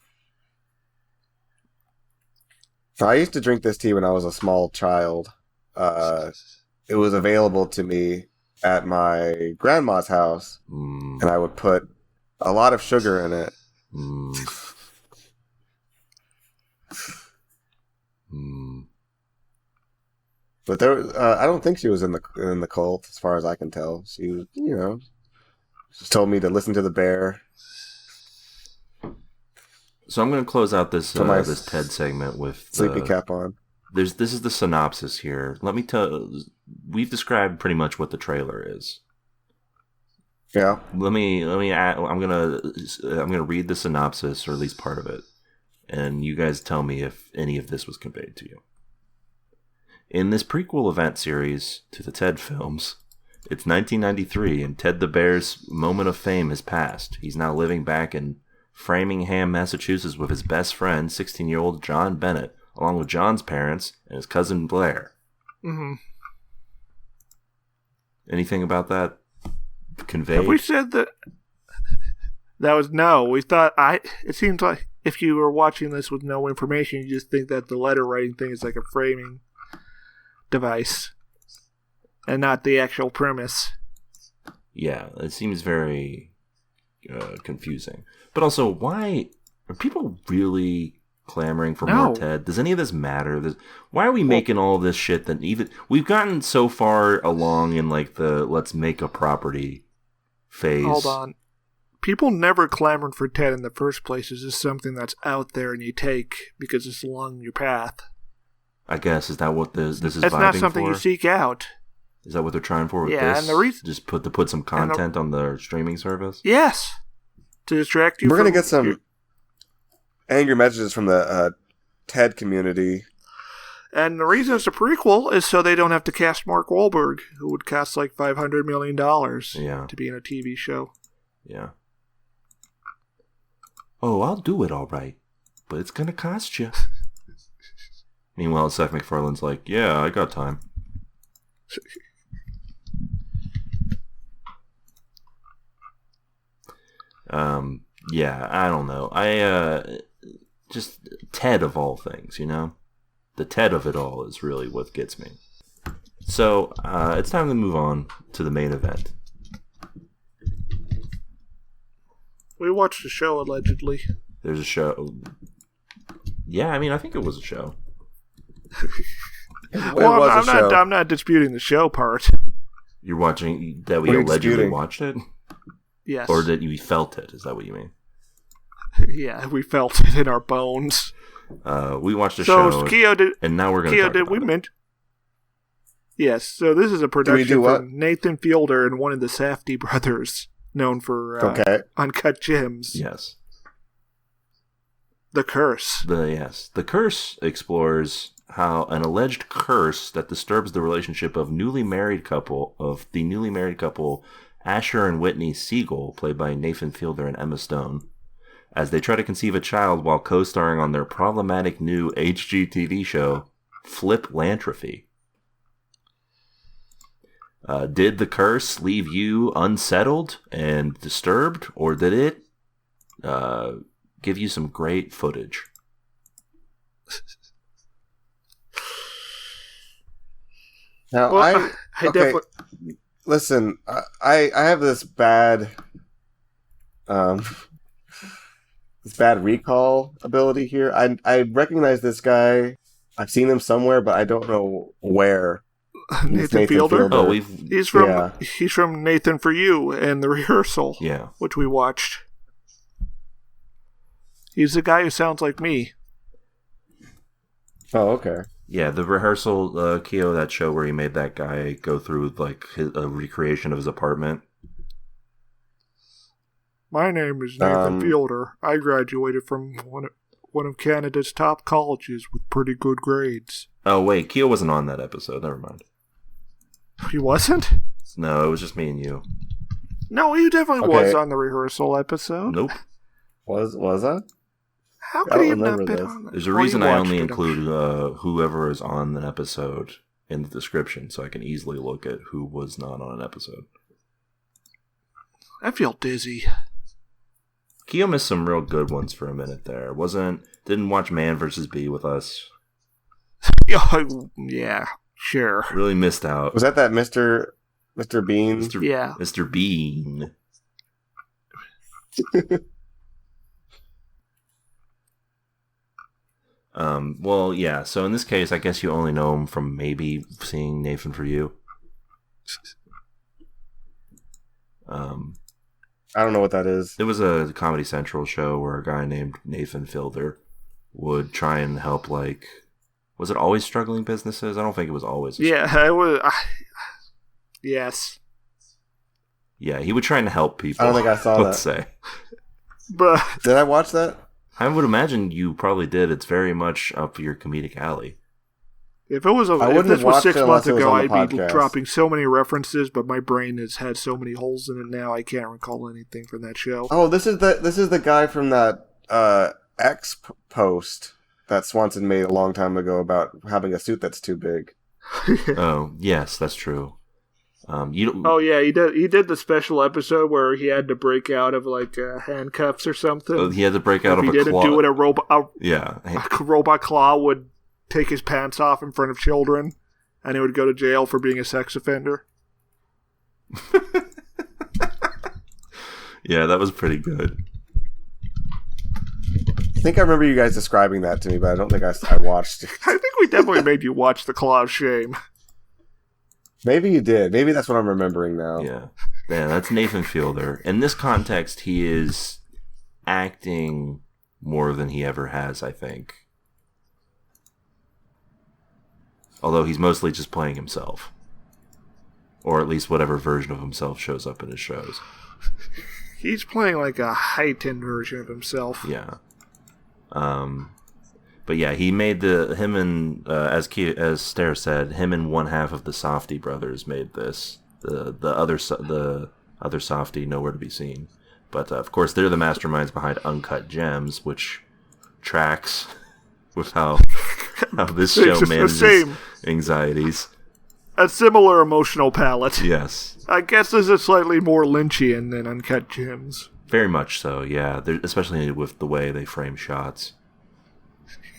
Speaker 3: So I used to drink this tea when I was a small child. It was available to me at my grandma's house, and I would put a lot of sugar in it. But there, I don't think she was in the cult, as far as I can tell. She was, just told me to listen to the bear.
Speaker 2: So I'm going to close out this this TED segment with
Speaker 3: sleepy cap on.
Speaker 2: This is the synopsis here. Let me tell. We've described pretty much what the trailer is.
Speaker 3: Yeah.
Speaker 2: Let me add, I'm gonna read the synopsis, or at least part of it, and you guys tell me if any of this was conveyed to you. In this prequel event series to the Ted films, it's 1993, and Ted the Bear's moment of fame has passed. He's now living back in Framingham, Massachusetts, with his best friend, 16-year-old John Bennett, along with John's parents and his cousin Blair.
Speaker 1: Mm-hmm.
Speaker 2: Anything about that conveyed?
Speaker 1: Have we said that? That was no. We thought it seems like if you were watching this with no information, you just think that the letter writing thing is like a framing device and not the actual premise.
Speaker 2: Yeah, it seems very confusing. But also, why are people really clamoring for
Speaker 1: No.
Speaker 2: more Ted? Does any of this matter? Why are we making all this shit that we've gotten so far along in like the let's make a property phase?
Speaker 1: Hold on. People never clamored for Ted in the first place. It's just something that's out there and you take because it's along your path.
Speaker 2: I guess, is that what this is
Speaker 1: It's
Speaker 2: vibing
Speaker 1: not something
Speaker 2: for?
Speaker 1: you seek out.
Speaker 2: Is that what they're trying for with
Speaker 1: Yeah,
Speaker 2: this?
Speaker 1: and the reason...
Speaker 2: Just put some content on their streaming service?
Speaker 1: Yes. To distract you
Speaker 3: We're
Speaker 1: from...
Speaker 3: going to get some angry messages from the Ted community.
Speaker 1: And the reason it's a prequel is so they don't have to cast Mark Wahlberg, who would cost like $500 million to be in a TV show.
Speaker 2: Yeah. Oh, I'll do it all right, but it's going to cost you. Meanwhile, Seth MacFarlane's like, yeah, I got time. Yeah, I don't know. Just Ted of all things, you know? The Ted of it all is really what gets me. So, it's time to move on to the main event.
Speaker 1: We watched the show, allegedly.
Speaker 2: There's a show. Yeah, I mean, I think it was a show.
Speaker 1: Well, I'm not disputing the show part.
Speaker 2: You're watching that we
Speaker 3: What are you
Speaker 2: allegedly
Speaker 3: disputing?
Speaker 2: watched it?
Speaker 1: Yes.
Speaker 2: Or that you felt it? Is that what you mean?
Speaker 1: Yeah, we felt it in our bones.
Speaker 2: We watched a
Speaker 1: So,
Speaker 2: show,
Speaker 1: Keo did...
Speaker 2: and now we're going to
Speaker 1: Keo,
Speaker 2: talk
Speaker 1: did
Speaker 2: about
Speaker 1: we
Speaker 2: it.
Speaker 1: meant? Yes, so this is a production
Speaker 3: do what?
Speaker 1: from Nathan Fielder and one of the Safdie brothers, known for Uncut Gems.
Speaker 2: Yes.
Speaker 1: The Curse.
Speaker 2: The Curse explores how an alleged curse that disturbs the relationship of the newly married couple, Asher and Whitney Siegel, played by Nathan Fielder and Emma Stone, as they try to conceive a child while co-starring on their problematic new HGTV show, Flip-Lantrophy. Did the curse leave you unsettled and disturbed, or did it give you some great footage?
Speaker 3: Now,
Speaker 1: Well, I definitely...
Speaker 3: Listen, I have this bad recall ability here. I recognize this guy. I've seen him somewhere, but I don't know where.
Speaker 1: Nathan Fielder?
Speaker 2: Oh,
Speaker 1: He's from Nathan For You and The Rehearsal, which we watched. He's the guy who sounds like me.
Speaker 3: Oh, okay.
Speaker 2: Yeah, The Rehearsal, Keo, that show where he made that guy go through like a recreation of his apartment.
Speaker 1: My name is Nathan Fielder. I graduated from one of Canada's top colleges with pretty good grades.
Speaker 2: Oh, wait, Keo wasn't on that episode. Never mind.
Speaker 1: He wasn't?
Speaker 2: No, it was just me and you.
Speaker 1: No, he definitely was on the Rehearsal episode.
Speaker 2: Nope.
Speaker 3: Was I?
Speaker 1: How could he have not been on that?
Speaker 2: There's a reason I only include whoever is on an episode in the description, so I can easily look at who was not on an episode.
Speaker 1: I feel dizzy.
Speaker 2: Keo missed some real good ones for a minute there. Didn't watch Man vs. Bee with us.
Speaker 1: Yeah, sure.
Speaker 2: Really missed out.
Speaker 3: Was that Mr. Bean?
Speaker 1: Yeah.
Speaker 2: Mr. Bean. Well, yeah. So in this case, I guess you only know him from maybe seeing Nathan For You.
Speaker 3: I don't know what that is.
Speaker 2: It was a Comedy Central show where a guy named Nathan Fielder would try and help, like, was it always struggling businesses? I don't think it was always.
Speaker 1: Yeah, it was. Yes.
Speaker 2: Yeah, he would try and help people.
Speaker 3: I don't think I saw
Speaker 2: let's
Speaker 3: that.
Speaker 2: say.
Speaker 1: But
Speaker 3: did I watch that?
Speaker 2: I would imagine you probably did. It's very much up your comedic alley.
Speaker 1: If this was 6 months ago, I'd be dropping so many references, but my brain has had so many holes in it now, I can't recall anything from that show.
Speaker 3: Oh, this is the guy from that X post that Swanson made a long time ago about having a suit that's too big.
Speaker 2: Oh, yes, that's true.
Speaker 1: Oh yeah, he did the special episode where he had to break out of like handcuffs or something.
Speaker 2: Oh, he had to break out of a claw.
Speaker 1: He didn't do it. A robot claw would take his pants off in front of children, and he would go to jail for being a sex offender.
Speaker 2: Yeah, that was pretty good.
Speaker 3: think I remember you guys describing that to me, but I don't think I watched it.
Speaker 1: I think we definitely made you watch The Claw of Shame.
Speaker 3: Maybe you did. Maybe that's what I'm remembering now.
Speaker 2: Yeah, that's Nathan Fielder. In this context, he is acting more than he ever has, I think. Although he's mostly just playing himself. Or at least whatever version of himself shows up in his shows.
Speaker 1: He's playing like a heightened version of himself.
Speaker 2: Yeah. But yeah, he made him and as Stair said, him and one half of the Softy brothers made this. The other Softy nowhere to be seen. But of course, they're the masterminds behind Uncut Gems, which tracks with how this show manages anxieties.
Speaker 1: A similar emotional palette.
Speaker 2: Yes.
Speaker 1: I guess this is slightly more Lynchian than Uncut Gems.
Speaker 2: Very much so, yeah. Especially with the way they frame shots.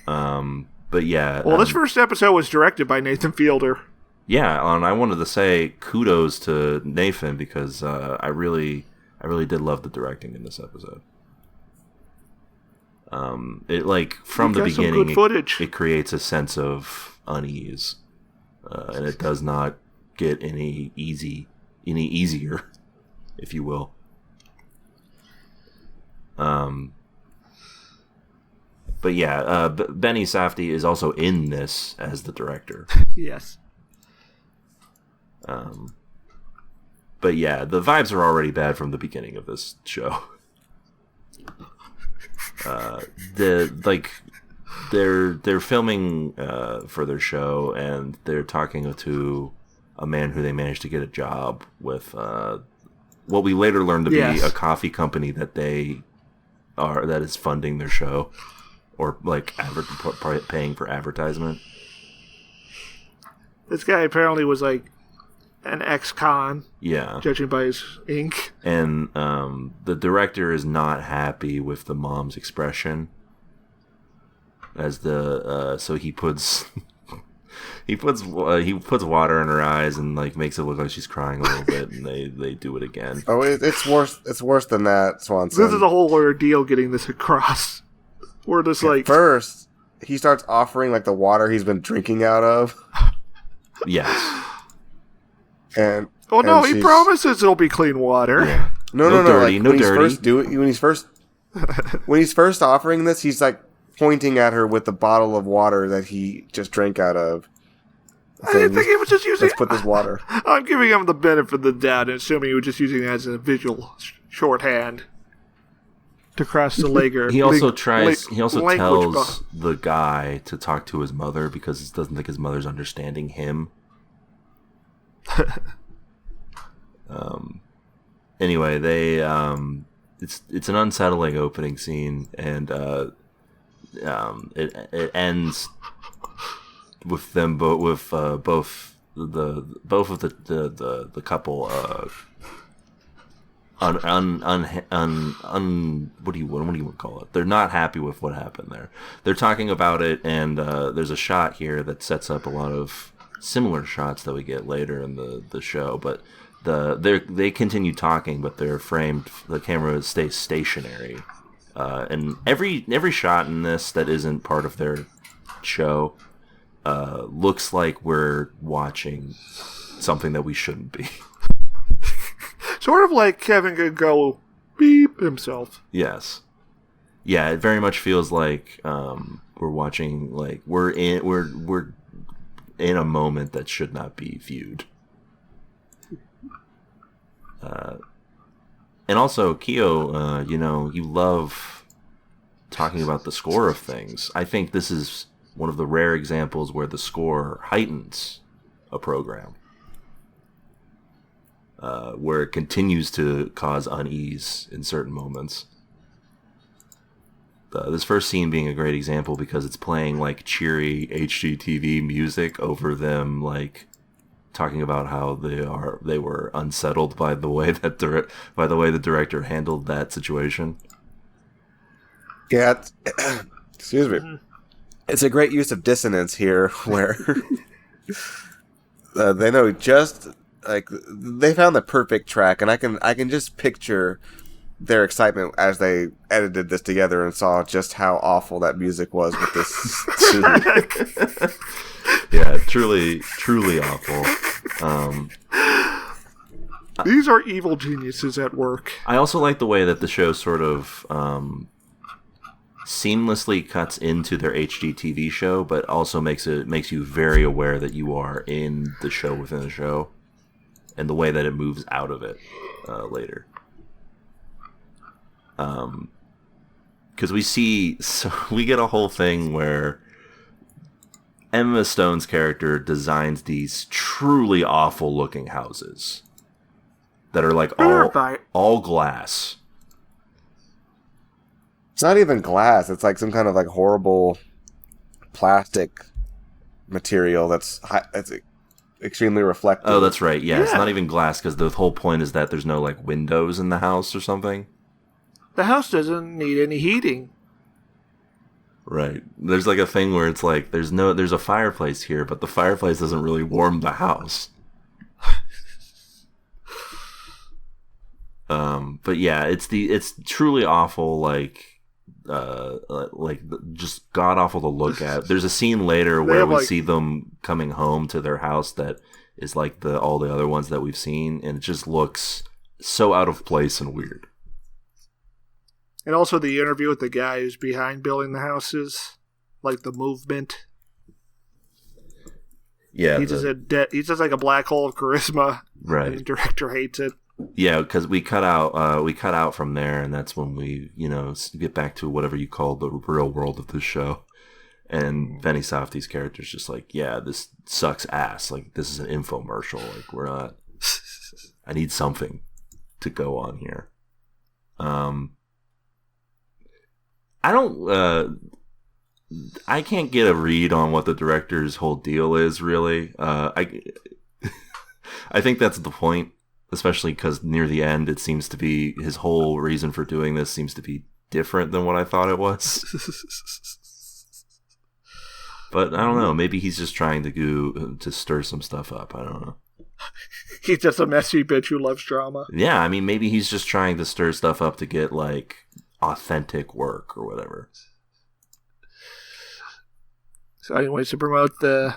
Speaker 2: But yeah.
Speaker 1: Well, this first episode was directed by Nathan Fielder.
Speaker 2: Yeah, and I wanted to say kudos to Nathan because I really did love the directing in this episode. It from the beginning, it creates a sense of unease, and it does not get any easier, if you will. But yeah, Benny Safdie is also in this as the director.
Speaker 1: Yes.
Speaker 2: But yeah, the vibes are already bad from the beginning of this show. They're filming for their show, and they're talking to a man who they managed to get a job with. What we later learned to be a coffee company that is funding their show, or like paying for advertisement.
Speaker 1: This guy apparently was like an ex-con.
Speaker 2: Yeah. Judging
Speaker 1: by his ink.
Speaker 2: And the director is not happy with the mom's expression. As so he puts he puts water in her eyes and like makes it look like she's crying a little bit, and they do it again.
Speaker 3: Oh, it's worse. It's worse than that, Swanson.
Speaker 1: This is a whole ordeal getting this across. We're just like
Speaker 3: first he starts offering like the water he's been drinking out of.
Speaker 2: Yes.
Speaker 3: And
Speaker 1: he promises it'll be clean water.
Speaker 2: Yeah.
Speaker 3: No,
Speaker 2: dirty,
Speaker 3: like,
Speaker 2: no dirty.
Speaker 3: When he's first offering this, he's like pointing at her with the bottle of water that he just drank out of.
Speaker 1: I didn't think he was just using.
Speaker 3: Let's put this water.
Speaker 1: I'm giving him the benefit of the doubt, and assuming he was just using it as a visual shorthand to cross the leg.
Speaker 2: He also tells the guy to talk to his mother because he doesn't think his mother's understanding him. Anyway, they it's an unsettling opening scene, and it ends with them both of the couple what do you want to call it? They're not happy with what happened there. They're talking about it, and there's a shot here that sets up a lot of similar shots that we get later in the show, but they continue talking, but they're framed. The camera stays stationary, and every shot in this that isn't part of their show looks like we're watching something that we shouldn't be.
Speaker 1: Sort of like Kevin could go beep himself.
Speaker 2: Yes. Yeah, it very much feels like we're watching, like we're in a moment that should not be viewed. And also, Keo, you love talking about the score of things. I think this is one of the rare examples where the score heightens a program. Where it continues to cause unease in certain moments. This first scene being a great example because it's playing like cheery HGTV music over them, like talking about how they were unsettled by the way that the director handled that situation.
Speaker 3: Yeah, excuse me. It's a great use of dissonance here, where they know just. Like, they found the perfect track, and I can just picture their excitement as they edited this together and saw just how awful that music was with this scene.
Speaker 2: Yeah, truly awful.
Speaker 1: These are evil geniuses at work.
Speaker 2: I also like the way that the show sort of seamlessly cuts into their HD TV show, but also makes you very aware that you are in the show within the show, and the way that it moves out of it later. Because we get a whole thing where Emma Stone's character designs these truly awful looking houses that are like all glass.
Speaker 3: It's not even glass. It's like some kind of like horrible plastic material that's extremely reflective.
Speaker 2: Oh, that's right. Yeah, it's not even glass because the whole point is that there's no like windows in the house or something.
Speaker 1: The house doesn't need any heating.
Speaker 2: Right. There's like a thing where it's like there's a fireplace here, but the fireplace doesn't really warm the house. But yeah, it's truly awful, like just god awful to look at. There's a scene later where we see them coming home to their house that is like all the other ones that we've seen, and it just looks so out of place and weird.
Speaker 1: And also the interview with the guy who's behind building the houses, like the movement.
Speaker 2: Yeah,
Speaker 1: he's just like a black hole of charisma.
Speaker 2: Right.
Speaker 1: And the director hates it.
Speaker 2: Yeah, because we cut out from there, and that's when we get back to whatever you call the real world of this show. And Benny Safdie's character's just like, yeah, this sucks ass. Like, this is an infomercial. Like, we're not. I need something to go on here. I can't get a read on what the director's whole deal is, really. I think that's the point, especially because near the end, it seems to be his whole reason for doing this seems to be different than what I thought it was. But I don't know. Maybe he's just trying to stir some stuff up. I don't know.
Speaker 1: He's just a messy bitch who loves drama.
Speaker 2: Yeah, I mean, maybe he's just trying to stir stuff up to get like authentic work or whatever.
Speaker 1: So anyways, to promote the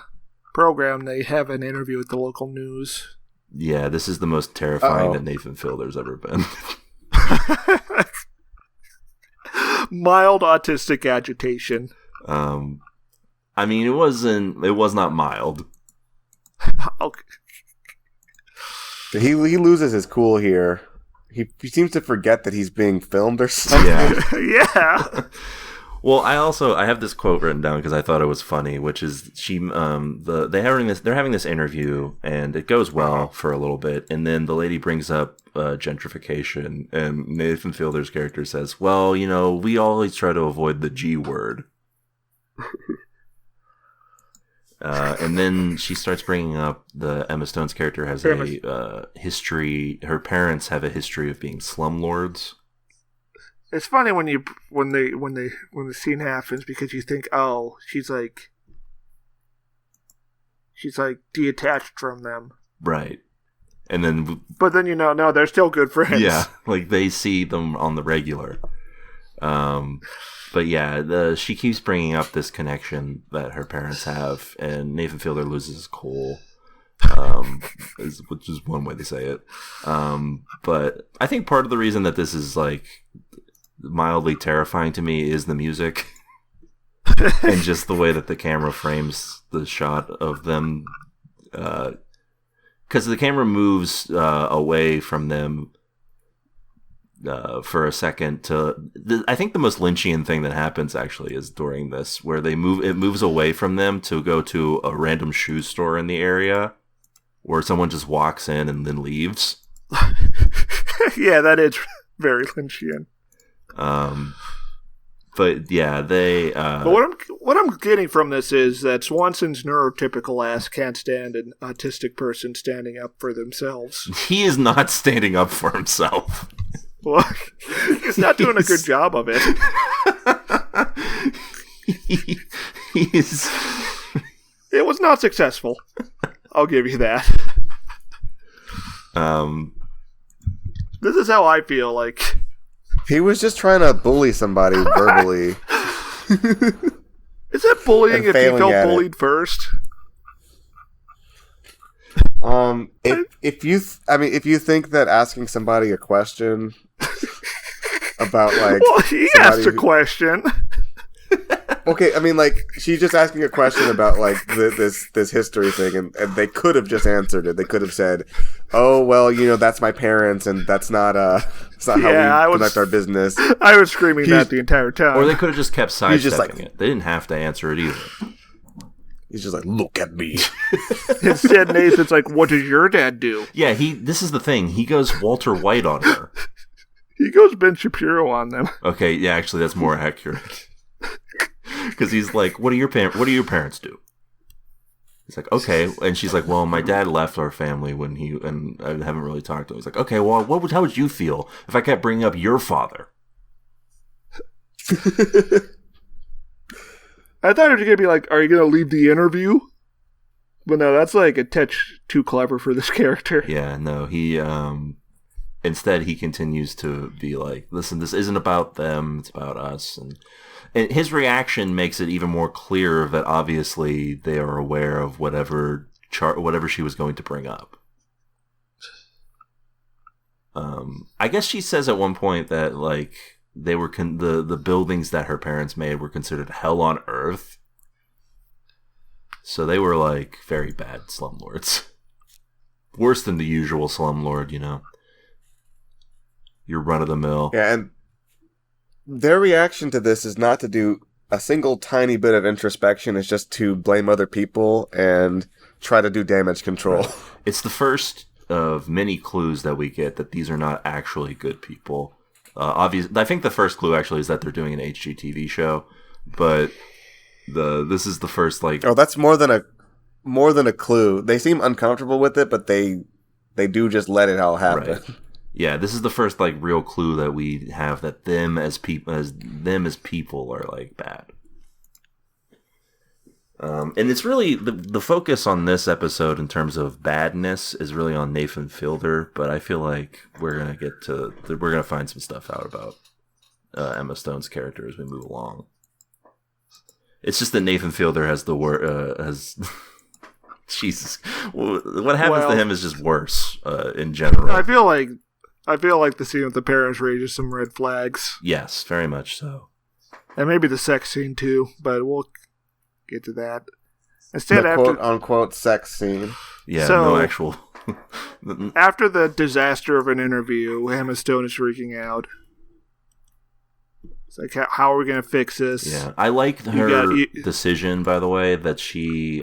Speaker 1: program, they have an interview with the local news.
Speaker 2: Yeah, this is the most terrifying that Nathan Fielder's ever been.
Speaker 1: Mild autistic agitation.
Speaker 2: I mean, it was not mild.
Speaker 1: Okay.
Speaker 3: He loses his cool here. He seems to forget that he's being filmed or something.
Speaker 2: Yeah.
Speaker 1: Yeah.
Speaker 2: Well, I have this quote written down because I thought it was funny, which is they're having this interview and it goes well for a little bit, and then the lady brings up gentrification, and Nathan Fielder's character says, "Well, we always try to avoid the G word." And then she starts bringing up the Emma Stone's character has a history. Her parents have a history of being slumlords.
Speaker 1: It's funny when the scene happens because you think, oh, she's like detached from them,
Speaker 2: right? And then,
Speaker 1: but then no, they're still good friends.
Speaker 2: Yeah, like they see them on the regular. But yeah, she keeps bringing up this connection that her parents have, and Nathan Fielder loses his cool, which is one way to say it. But I think part of the reason that this is like mildly terrifying to me is the music, and just the way that the camera frames the shot of them, because the camera moves away from them. For a second I think the most Lynchian thing that happens actually is during this, where it moves away from them to go to a random shoe store in the area where someone just walks in and then leaves.
Speaker 1: Yeah, that is very Lynchian.
Speaker 2: But yeah, they.
Speaker 1: But what I'm getting from this is that Swanson's neurotypical ass can't stand an autistic person standing up for themselves.
Speaker 2: He is not standing up for himself.
Speaker 1: Well, he's not doing a good job of it. It was not successful. I'll give you that. This is how I feel like
Speaker 3: He was just trying to bully somebody verbally.
Speaker 1: Is that bullying if you felt bullied first?
Speaker 3: If you think that asking somebody a question about like,
Speaker 1: well, he asked a question.
Speaker 3: Okay, I mean, like, she's just asking a question about like this history thing, and they could have just answered it. They could have said, "Oh, well, that's my parents, and that's not it's not how we conduct our business."
Speaker 1: I was screaming that the entire time.
Speaker 2: Or they could have just kept sidestepping it. They didn't have to answer it either.
Speaker 3: He's just like, "Look at me."
Speaker 1: Instead, Nathan's like, "What does your dad do?"
Speaker 2: Yeah, this is the thing. He goes Walter White on her.
Speaker 1: He goes Ben Shapiro on them.
Speaker 2: Okay, yeah, actually, that's more accurate. Because he's like, what do your parents do? He's like, okay. And she's like, well, my dad left our family and I haven't really talked to him. He's like, okay, well, how would you feel if I kept bringing up your father?
Speaker 1: I thought it was going to be like, are you going to leave the interview? But no, that's like a touch too clever for this character.
Speaker 2: Yeah, no, he, instead he continues to be like, listen, this isn't about them, it's about us. And his reaction makes it even more clear that obviously they are aware of whatever she was going to bring up. I guess she says at one point that like they were the buildings that her parents made were considered hell on earth. So they were like very bad slumlords. Worse than the usual slumlord, Your run of the mill.
Speaker 3: Yeah, and their reaction to this is not to do a single tiny bit of introspection. It's just to blame other people and try to do damage control.
Speaker 2: It's the first of many clues that we get that these are not actually good people. I think the first clue actually is that they're doing an HGTV show, but this is the first like.
Speaker 3: Oh, that's more than a clue. They seem uncomfortable with it, but they do just let it all happen.
Speaker 2: Right. Yeah, this is the first like real clue that we have that them as people are like bad. And it's really the focus on this episode in terms of badness is really on Nathan Fielder, but I feel like we're gonna find some stuff out about Emma Stone's character as we move along. It's just that Nathan Fielder has the has. Jesus, what happens to him is just worse in general.
Speaker 1: I feel like the scene with the parents raises some red flags.
Speaker 2: Yes, very much so.
Speaker 1: And maybe the sex scene too, but we'll get to that.
Speaker 3: Instead, the quote-unquote sex scene.
Speaker 2: Yeah, no actual...
Speaker 1: After the disaster of an interview, Emma Stone is freaking out. It's like, how are we going to fix this?
Speaker 2: Yeah, I like her decision, by the way, that she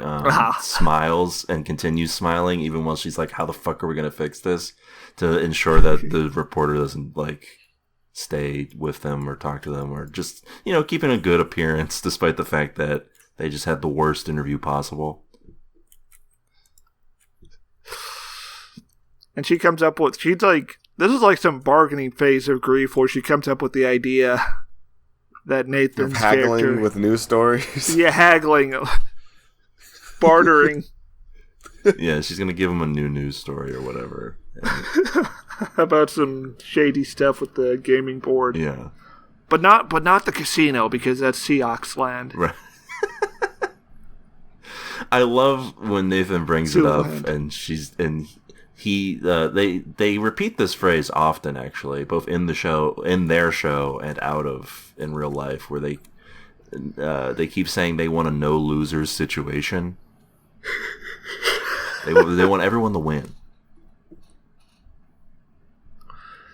Speaker 2: smiles and continues smiling, even while she's like, how the fuck are we going to fix this? To ensure that the reporter doesn't, like, stay with them or talk to them or just, keeping a good appearance despite the fact that they just had the worst interview possible.
Speaker 1: And she comes up with, this is like some bargaining phase of grief where she comes up with the idea that Nathan's
Speaker 3: haggling
Speaker 1: character,
Speaker 3: with news stories.
Speaker 1: Yeah, haggling, bartering.
Speaker 2: Yeah, she's gonna give him a new news story or whatever.
Speaker 1: About some shady stuff with the gaming board.
Speaker 2: Yeah,
Speaker 1: but not the casino because that's Seahawks land.
Speaker 2: Right. I love when Nathan brings it up, and they repeat this phrase often, actually, both in their show, and in real life, where they keep saying they want a no losers situation. They want everyone to win,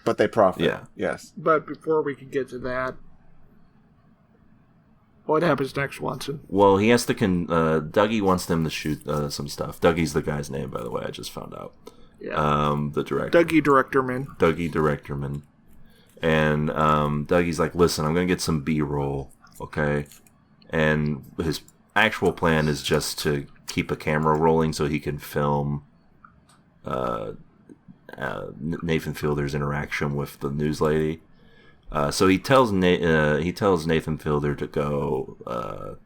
Speaker 3: but they profit.
Speaker 2: Yeah.
Speaker 3: Yes.
Speaker 1: But before we can get to that, what happens next, Swanson?
Speaker 2: Well, he has to. Dougie wants them to shoot some stuff. Dougie's the guy's name, by the way. I just found out.
Speaker 1: Yeah.
Speaker 2: The director.
Speaker 1: Dougie Directorman.
Speaker 2: And Dougie's like, listen, I'm going to get some B-roll, okay? And his actual plan is just to keep a camera rolling so he can film Nathan Fielder's interaction with the news lady. So he tells Nathan Fielder to go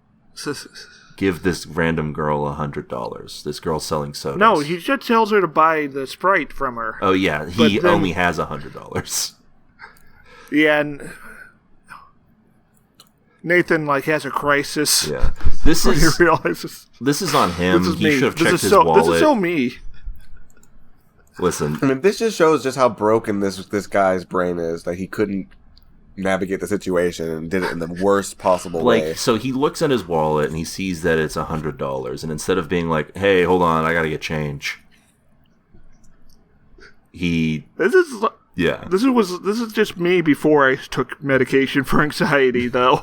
Speaker 2: give this random girl $100. This girl selling sodas.
Speaker 1: No, he just tells her to buy the Sprite from her.
Speaker 2: Oh yeah, he only has $100.
Speaker 1: Yeah, and Nathan has a crisis.
Speaker 2: Yeah, this
Speaker 1: He
Speaker 2: is
Speaker 1: realizes
Speaker 2: this is on him.
Speaker 1: this is
Speaker 2: He
Speaker 1: me.
Speaker 2: should have
Speaker 1: This
Speaker 2: checked
Speaker 1: is
Speaker 2: his
Speaker 1: so.
Speaker 2: wallet.
Speaker 1: This is so me.
Speaker 2: Listen,
Speaker 3: I mean, this just shows just how broken this guy's brain is, that he couldn't navigate the situation and did it in the worst possible way.
Speaker 2: so he looks at his wallet and he sees that it's $100, and instead of being like, "Hey, hold on, I gotta get change," he
Speaker 1: This is
Speaker 2: yeah.
Speaker 1: this is just me before I took medication for anxiety, though.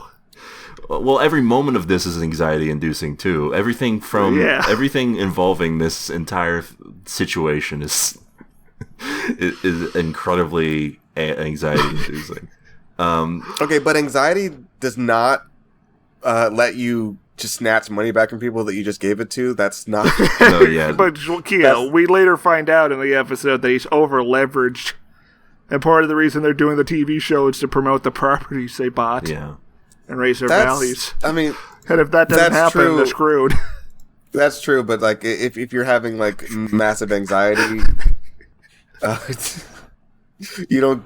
Speaker 2: Well, every moment of this is anxiety-inducing too. Everything involving this entire situation is incredibly anxiety-inducing.
Speaker 3: Okay, but anxiety does not let you just snatch money back from people that you just gave it to. That's not.
Speaker 2: No, yeah.
Speaker 1: But we later find out in the episode that he's over-leveraged, and part of the reason they're doing the TV show is to promote the properties they bought.
Speaker 2: Yeah.
Speaker 1: And raise their values.
Speaker 3: I mean,
Speaker 1: and if that doesn't happen,
Speaker 3: true.
Speaker 1: they're screwed.
Speaker 3: That's true, but if you're having massive anxiety, you don't.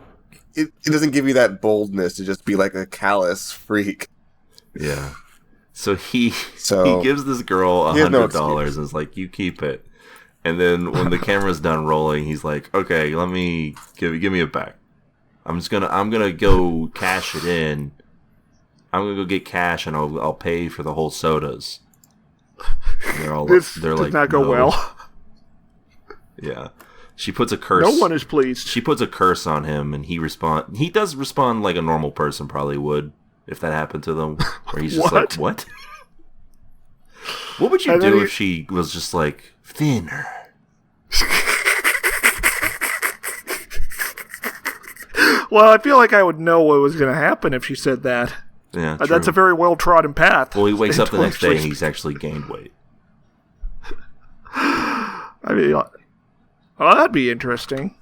Speaker 3: It doesn't give you that boldness to just be like a callous freak.
Speaker 2: Yeah. So he
Speaker 3: So
Speaker 2: gives this girl
Speaker 3: he has no
Speaker 2: $100 and is like, "You keep it." And then when the camera's done rolling, he's like, "Okay, let me give me it back. I'm gonna go cash it in. I'm gonna go get cash and I'll pay for the whole sodas." And
Speaker 1: This
Speaker 2: they're
Speaker 1: does
Speaker 2: like,
Speaker 1: not go
Speaker 2: "No."
Speaker 1: well.
Speaker 2: Yeah. She puts a curse.
Speaker 1: No one is pleased.
Speaker 2: She puts a curse on him, and he does respond like a normal person probably would if that happened to them. Where he's just like, "What? What would you do if she was just like thinner?"
Speaker 1: Well, I feel like I would know what was going to happen if she said that.
Speaker 2: Yeah,
Speaker 1: that's a very well-trodden path.
Speaker 2: Well, he wakes up the next day and he's actually gained weight.
Speaker 1: I mean, well, that'd be interesting.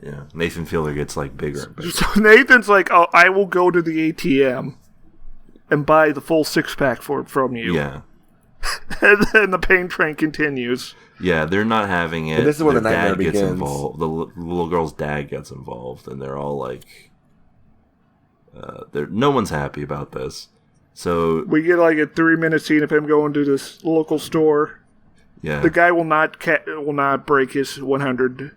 Speaker 2: Yeah, Nathan Fielder gets bigger and bigger.
Speaker 1: So Nathan's like, "Oh, I will go to the ATM and buy the full six-pack from you."
Speaker 2: Yeah.
Speaker 1: And then the pain train continues.
Speaker 2: Yeah, they're not having it.
Speaker 3: But this is where the
Speaker 2: Their
Speaker 3: nightmare
Speaker 2: dad gets
Speaker 3: begins.
Speaker 2: involved. The little girl's dad gets involved, and they're all like, no one's happy about this. So
Speaker 1: We get a 3-minute scene of him going to this local store.
Speaker 2: yeah,
Speaker 1: The guy will not break his 100.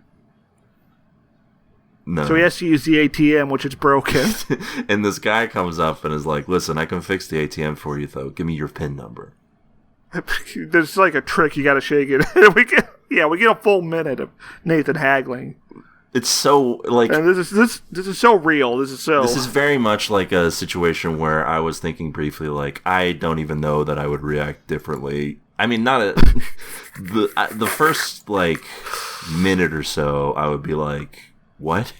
Speaker 2: no.
Speaker 1: So he has to use the ATM, which is broken.
Speaker 2: And this guy comes up and is like, "Listen, I can fix the ATM for you, though. Give me your PIN number."
Speaker 1: There's a trick, you gotta shake it. we get a full minute of Nathan haggling.
Speaker 2: It's so
Speaker 1: And this is so real. This is
Speaker 2: very much like a situation where I was thinking briefly, I don't even know that I would react differently. I mean, the first minute or so, I would be like, "What?"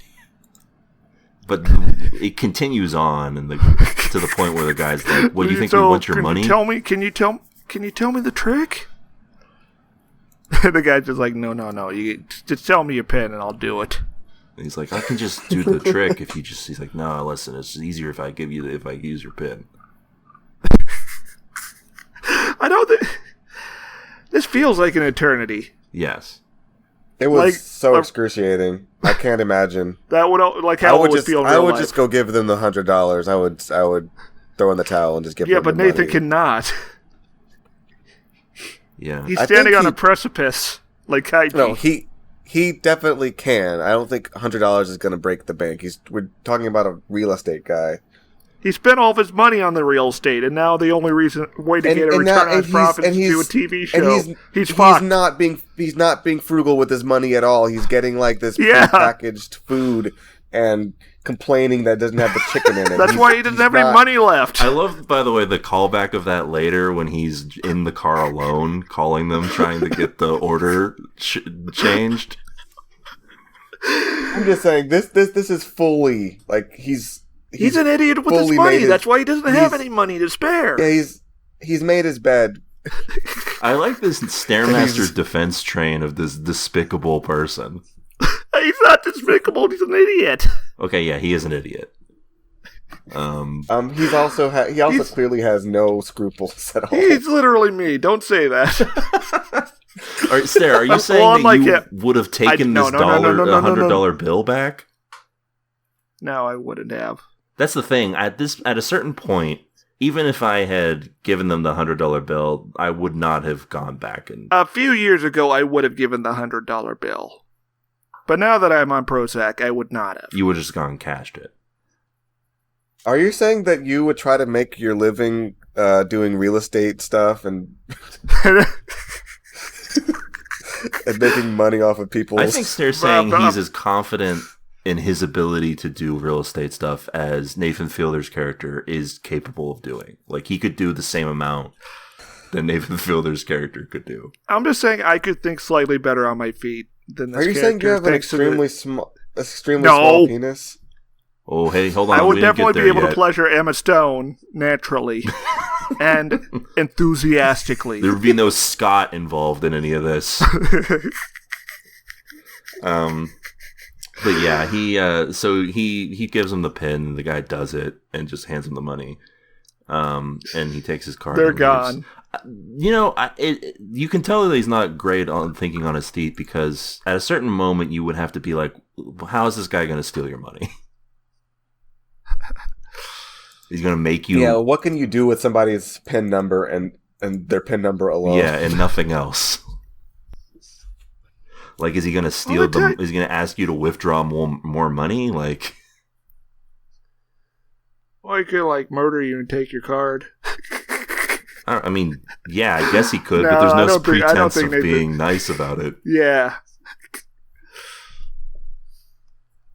Speaker 2: But it continues on, and to the point where the guy's like, "What do you think? We want your money?"
Speaker 1: Can you tell me the trick? The guy's just like, no. You just tell me your PIN and I'll do it.
Speaker 2: And he's like, "I can just do the trick if you just." He's like, "No, listen, it's easier if I use your PIN."
Speaker 1: I know that this feels like an eternity.
Speaker 2: Yes.
Speaker 3: It was so excruciating. I can't imagine.
Speaker 1: That would how it would feel in real
Speaker 3: I would
Speaker 1: life.
Speaker 3: just go give them the $100. I would throw in the towel and just give them.
Speaker 1: Yeah, but
Speaker 3: the
Speaker 1: Nathan
Speaker 3: money.
Speaker 1: cannot.
Speaker 2: Yeah.
Speaker 1: He's standing on a precipice like Kaiji.
Speaker 3: No, he definitely can. I don't think $100 is going to break the bank. We're talking about a real estate guy.
Speaker 1: He spent all of his money on the real estate, and now the only way to get a return on his profits is to do a TV show. He's fucked.
Speaker 3: He's not being frugal with his money at all. He's getting this packaged food and complaining that it doesn't have the chicken in it.
Speaker 1: That's why he doesn't have any money left.
Speaker 2: I love, by the way, the callback of that later when he's in the car alone, calling them, trying to get the order changed.
Speaker 3: I'm just saying this is fully
Speaker 1: he's an idiot with his money. That's why he doesn't have any money to spare.
Speaker 3: Yeah, he's made his bed.
Speaker 2: I like this Stairmaster defense train of this despicable person.
Speaker 1: He's not despicable. He's an idiot.
Speaker 2: Okay, yeah, he is an idiot.
Speaker 3: He also clearly has no scruples at all.
Speaker 1: He's literally me. Don't say that.
Speaker 2: All right, Stair, are you saying that you would have taken this $100 bill back?
Speaker 1: No, I wouldn't have.
Speaker 2: That's the thing. At a certain point, even if I had given them the $100 bill, I would not have gone back and.
Speaker 1: A few years ago, I would have given the $100 bill, but now that I'm on Prozac, I would not have.
Speaker 2: You would have just gone and cashed it.
Speaker 3: Are you saying that you would try to make your living doing real estate stuff and and making money off of people?
Speaker 2: I think they're saying he's as confident in his ability to do real estate stuff as Nathan Fielder's character is capable of doing. Like, he could do the same amount that Nathan Fielder's character could do.
Speaker 1: I'm just saying I could think slightly better on my feet than this.
Speaker 3: Are you saying you have an extremely small penis?
Speaker 2: Oh, hey, hold on.
Speaker 1: I would definitely be able to pleasure Emma Stone naturally and enthusiastically.
Speaker 2: There would be no Scott involved in any of this. But yeah, he gives him the pin, and the guy does it and just hands him the money. And he takes his card.
Speaker 1: They're gone.
Speaker 2: You know, you can tell that he's not great on thinking on his feet, because at a certain moment you would have to be like, how is this guy going to steal your money? He's going to make you...
Speaker 3: Yeah, what can you do with somebody's PIN number and their PIN number alone?
Speaker 2: Yeah, and nothing else. Like, is he going to steal them? Is he going to ask you to withdraw more money? Like...
Speaker 1: Or he could, like, murder you and take your card.
Speaker 2: I mean, yeah, I guess he could, but there's no pretense of being nice about it.
Speaker 1: Yeah.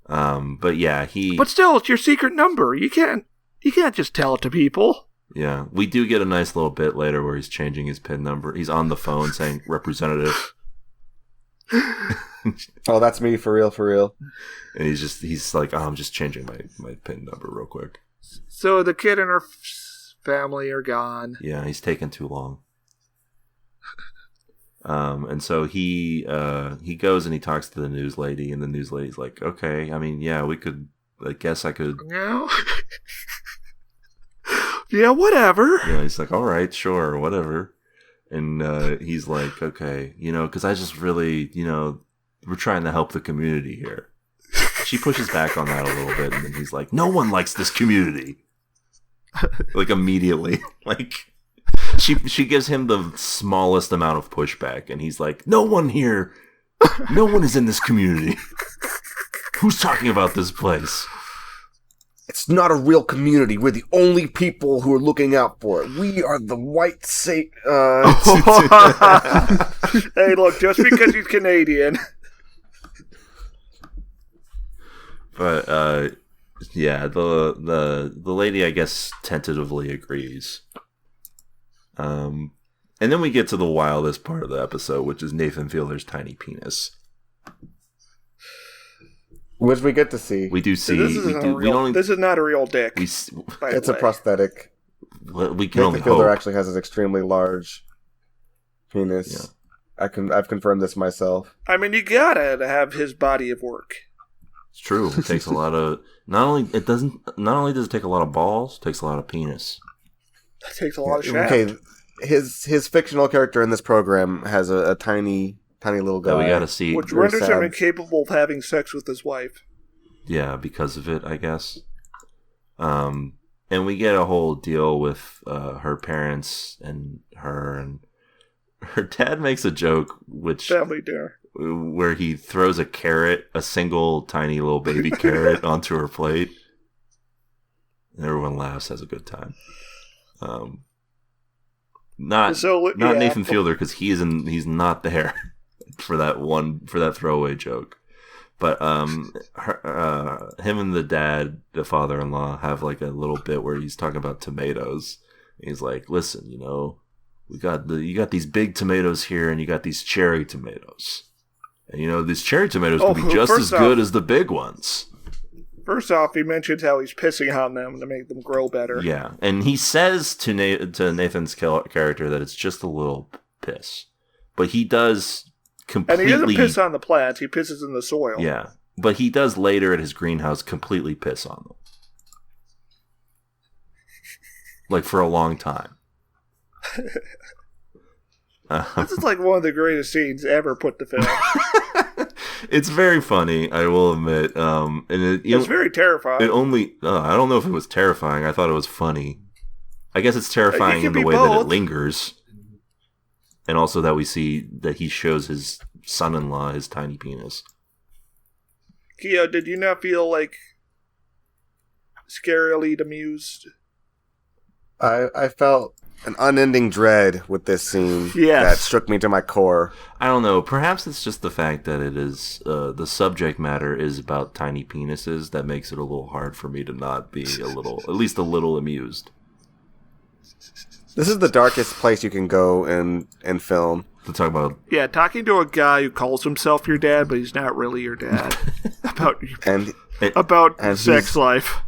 Speaker 2: But yeah,
Speaker 1: But still, it's your secret number. You can't just tell it to people.
Speaker 2: Yeah, we do get a nice little bit later where he's changing his PIN number. He's on the phone saying, "Representative."
Speaker 3: Oh, that's me, for real.
Speaker 2: And he's like, "Oh, I'm just changing my PIN number real quick."
Speaker 1: So the kid and her family are gone.
Speaker 2: Yeah, he's taking too long. And so he goes and he talks to the news lady, and the news lady's like, "Okay, I mean, yeah, I guess I could."
Speaker 1: No. Yeah, whatever.
Speaker 2: Yeah, he's like, "All right, sure, whatever." And he's like, "Okay, because I just really, we're trying to help the community here." She pushes back on that a little bit, and then he's like, "No one likes this community." Like, immediately. Like, she gives him the smallest amount of pushback, and he's like, no one is in this community. Who's talking about this place?
Speaker 3: It's not a real community. We're the only people who are looking out for it. We are the white
Speaker 1: Hey, look, just because he's Canadian.
Speaker 2: But, yeah, the lady, I guess, tentatively agrees. And then we get to the wildest part of the episode, which is Nathan Fielder's tiny penis.
Speaker 3: Which we get to see.
Speaker 2: We do see.
Speaker 1: This is not a real dick.
Speaker 3: It's a prosthetic.
Speaker 2: We can only
Speaker 3: Nathan Fielder
Speaker 2: hope.
Speaker 3: actually has an extremely large penis. Yeah. I've confirmed this myself.
Speaker 1: I mean, you gotta have his body of work.
Speaker 2: It's true. It takes a lot of. Not only does it take a lot of balls, it takes a lot of penis.
Speaker 1: It takes a lot of shaft.
Speaker 3: Okay, his fictional character in this program has a tiny little guy.
Speaker 2: That we gotta see.
Speaker 1: Which renders him incapable of having sex with his wife.
Speaker 2: Yeah, because of it, I guess. And we get a whole deal with her parents and her dad makes a joke, which
Speaker 1: family dinner,
Speaker 2: where he throws a single tiny little baby carrot onto her plate, and everyone laughs, has a good time. Not Nathan Fielder, because he's not there for that throwaway joke. But him and the father-in-law, have like a little bit where he's talking about tomatoes. He's like, "Listen, you got these big tomatoes here, and you got these cherry tomatoes, and these cherry tomatoes can be just as good as the big ones."
Speaker 1: First off, he mentions how he's pissing on them to make them grow better.
Speaker 2: Yeah, and he says to Nathan's character that it's just a little piss, but he does completely.
Speaker 1: And he doesn't piss on the plants; he pisses in the soil.
Speaker 2: Yeah, but he does later at his greenhouse completely piss on them, like for a long time.
Speaker 1: This is like one of the greatest scenes ever put to film.
Speaker 2: It's very funny, I will admit. And
Speaker 1: it's very terrifying.
Speaker 2: I don't know if it was terrifying. I thought it was funny. I guess it's terrifying in the way that it lingers. And also that we see that he shows his son-in-law his tiny penis.
Speaker 1: Keo, did you not feel like scarily amused?
Speaker 3: I felt an unending dread with this scene that struck me to my core.
Speaker 2: I don't know. Perhaps it's just the fact that it is the subject matter is about tiny penises that makes it a little hard for me to not be at least a little amused.
Speaker 3: This is the darkest place you can go in film.
Speaker 2: To talk about...
Speaker 1: Yeah, talking to a guy who calls himself your dad, but he's not really your dad. about sex life.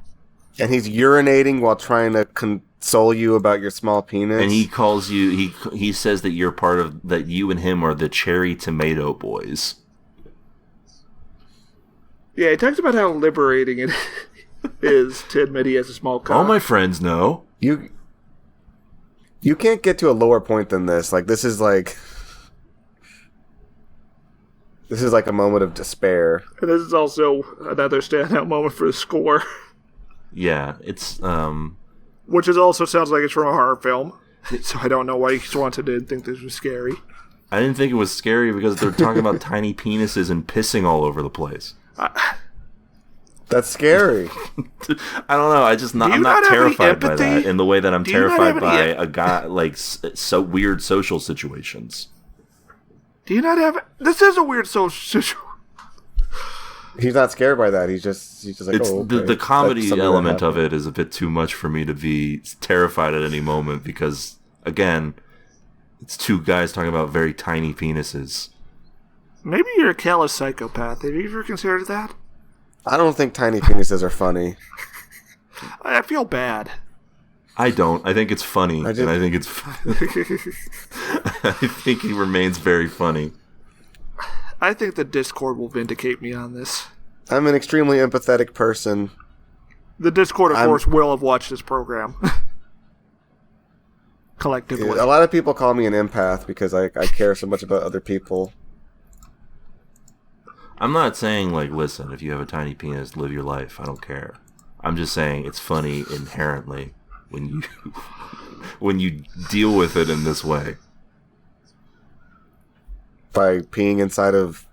Speaker 3: And he's urinating while trying to console you about your small penis.
Speaker 2: And he calls you... He says that you're part of... That you and him are the cherry tomato boys.
Speaker 1: Yeah, he talks about how liberating it is to admit he has a small cock.
Speaker 2: All my friends know.
Speaker 3: You can't get to a lower point than this. Like, this is like a moment of despair.
Speaker 1: And this is also another standout moment for the score.
Speaker 2: Yeah, it's...
Speaker 1: Which also sounds like it's from a horror film. So I don't know why Swanson didn't think this was scary.
Speaker 2: I didn't think it was scary because they're talking about tiny penises and pissing all over the place.
Speaker 3: That's scary.
Speaker 2: I don't know. I'm not terrified by that in the way that I'm terrified by a guy like so weird social situations.
Speaker 1: Do you not have? This is a weird social situation.
Speaker 3: He's not scared by that. He's just like,
Speaker 2: the comedy element of it is a bit too much for me to be terrified at any moment because, again, it's two guys talking about very tiny penises.
Speaker 1: Maybe you're a callous psychopath. Have you ever considered that?
Speaker 3: I don't think tiny penises are funny.
Speaker 1: I feel bad.
Speaker 2: I don't. I think it's funny. And I think it's... I think he remains very funny.
Speaker 1: I think the Discord will vindicate me on this.
Speaker 3: I'm an extremely empathetic person.
Speaker 1: The Discord, of course, will have watched this program. Collectively.
Speaker 3: A lot of people call me an empath because I care so much about other people.
Speaker 2: I'm not saying, like, listen, if you have a tiny penis, live your life. I don't care. I'm just saying it's funny inherently when you deal with it in this way.
Speaker 3: By peeing inside of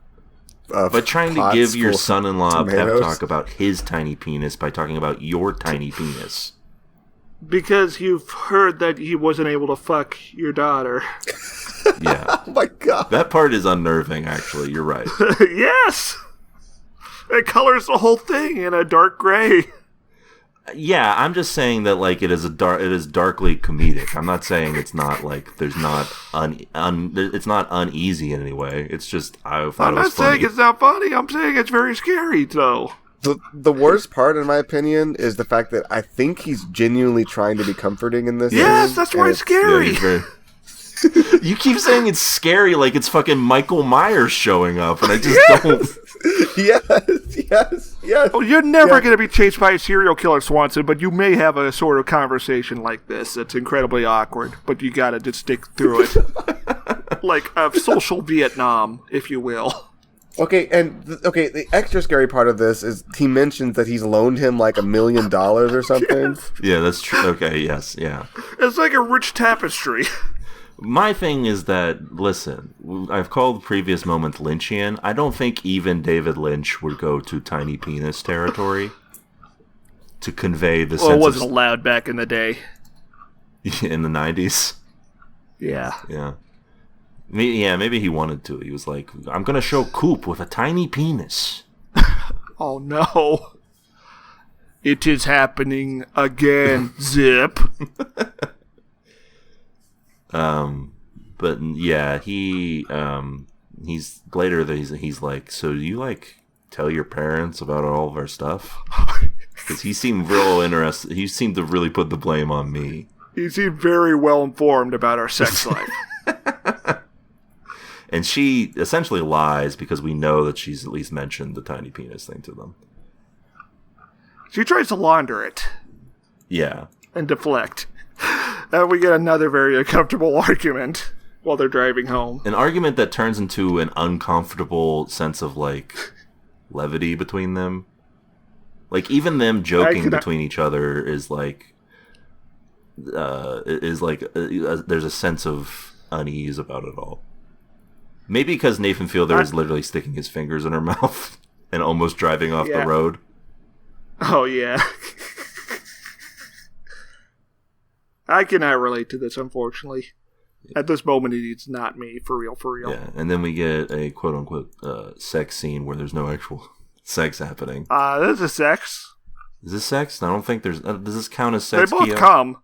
Speaker 2: by trying to give your son-in-law a pep talk about his tiny penis by talking about your tiny penis.
Speaker 1: Because you've heard that he wasn't able to fuck your daughter.
Speaker 2: Yeah.
Speaker 3: Oh my god.
Speaker 2: That part is unnerving, actually. You're right.
Speaker 1: Yes! It colors the whole thing in a dark gray.
Speaker 2: Yeah, I'm just saying that like it is darkly comedic. I'm not saying it's not like there's not it's not uneasy in any way. It's just I thought it was funny.
Speaker 1: I'm not saying it's not funny. I'm saying it's very scary though.
Speaker 3: The worst part, in my opinion, is the fact that I think he's genuinely trying to be comforting in this.
Speaker 1: Yes, that's why it's scary.
Speaker 2: Yeah, you keep saying it's scary like it's fucking Michael Myers showing up, and I just don't.
Speaker 3: Yes.
Speaker 1: Oh, you're never going to be chased by a serial killer, Swanson, but you may have a sort of conversation like this that's incredibly awkward, but you got to just stick through it. Like a social Vietnam, if you will.
Speaker 3: Okay, the extra scary part of this is he mentions that he's loaned him like $1 million or something.
Speaker 2: Yes. Yeah, that's true. Okay, yes, yeah.
Speaker 1: It's like a rich tapestry.
Speaker 2: My thing is that, listen, I've called previous moments Lynchian. I don't think even David Lynch would go to tiny penis territory to convey the sense
Speaker 1: it wasn't allowed back in the day.
Speaker 2: In the 90s?
Speaker 1: Yeah.
Speaker 2: Yeah. Maybe he wanted to. He was like, I'm going to show Coop with a tiny penis.
Speaker 1: Oh, no. It is happening again, Zip.
Speaker 2: But yeah, he's later that he's like, so do you like tell your parents about all of our stuff? Because he seemed real interested. He seemed to really put the blame on me.
Speaker 1: He seemed very well informed about our sex life.
Speaker 2: And she essentially lies because we know that she's at least mentioned the tiny penis thing to them.
Speaker 1: She tries to launder it.
Speaker 2: Yeah.
Speaker 1: And deflect. And we get another very uncomfortable argument. while they're driving home.
Speaker 2: An argument that turns into an uncomfortable sense of, like, levity between them. Like, even them joking between each other is like... there's a sense of unease about it all. Maybe because Nathan Fielder is literally sticking his fingers in her mouth and almost driving off the road.
Speaker 1: Oh, yeah. I cannot relate to this, unfortunately. At this moment, it's not me, for real.
Speaker 2: Yeah, and then we get a quote-unquote sex scene where there's no actual sex happening.
Speaker 1: This is sex.
Speaker 2: Is this sex? I don't think there's... does this count as sex,
Speaker 1: They both come.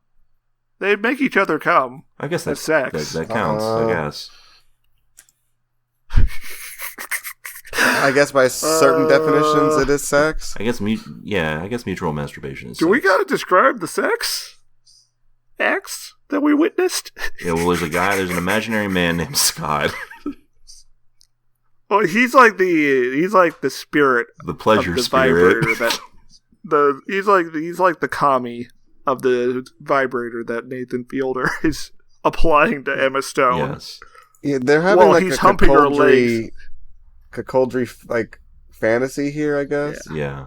Speaker 1: They make each other come.
Speaker 2: I guess that's
Speaker 1: sex.
Speaker 2: That counts, I guess.
Speaker 3: I guess by certain definitions it is sex.
Speaker 2: I guess mutual masturbation is
Speaker 1: sex. We gotta describe the sex acts that we witnessed?
Speaker 2: Yeah, well, there's an imaginary man named Scott.
Speaker 1: Oh, he's like the spirit.
Speaker 2: The pleasure
Speaker 1: of the
Speaker 2: spirit.
Speaker 1: Vibrator he's like the commie of the vibrator that Nathan Fielder is applying to Emma Stone.
Speaker 2: Yes.
Speaker 3: Yeah, they're having
Speaker 1: he's humping her legs.
Speaker 3: Cuckoldry like fantasy here, I guess.
Speaker 2: Yeah.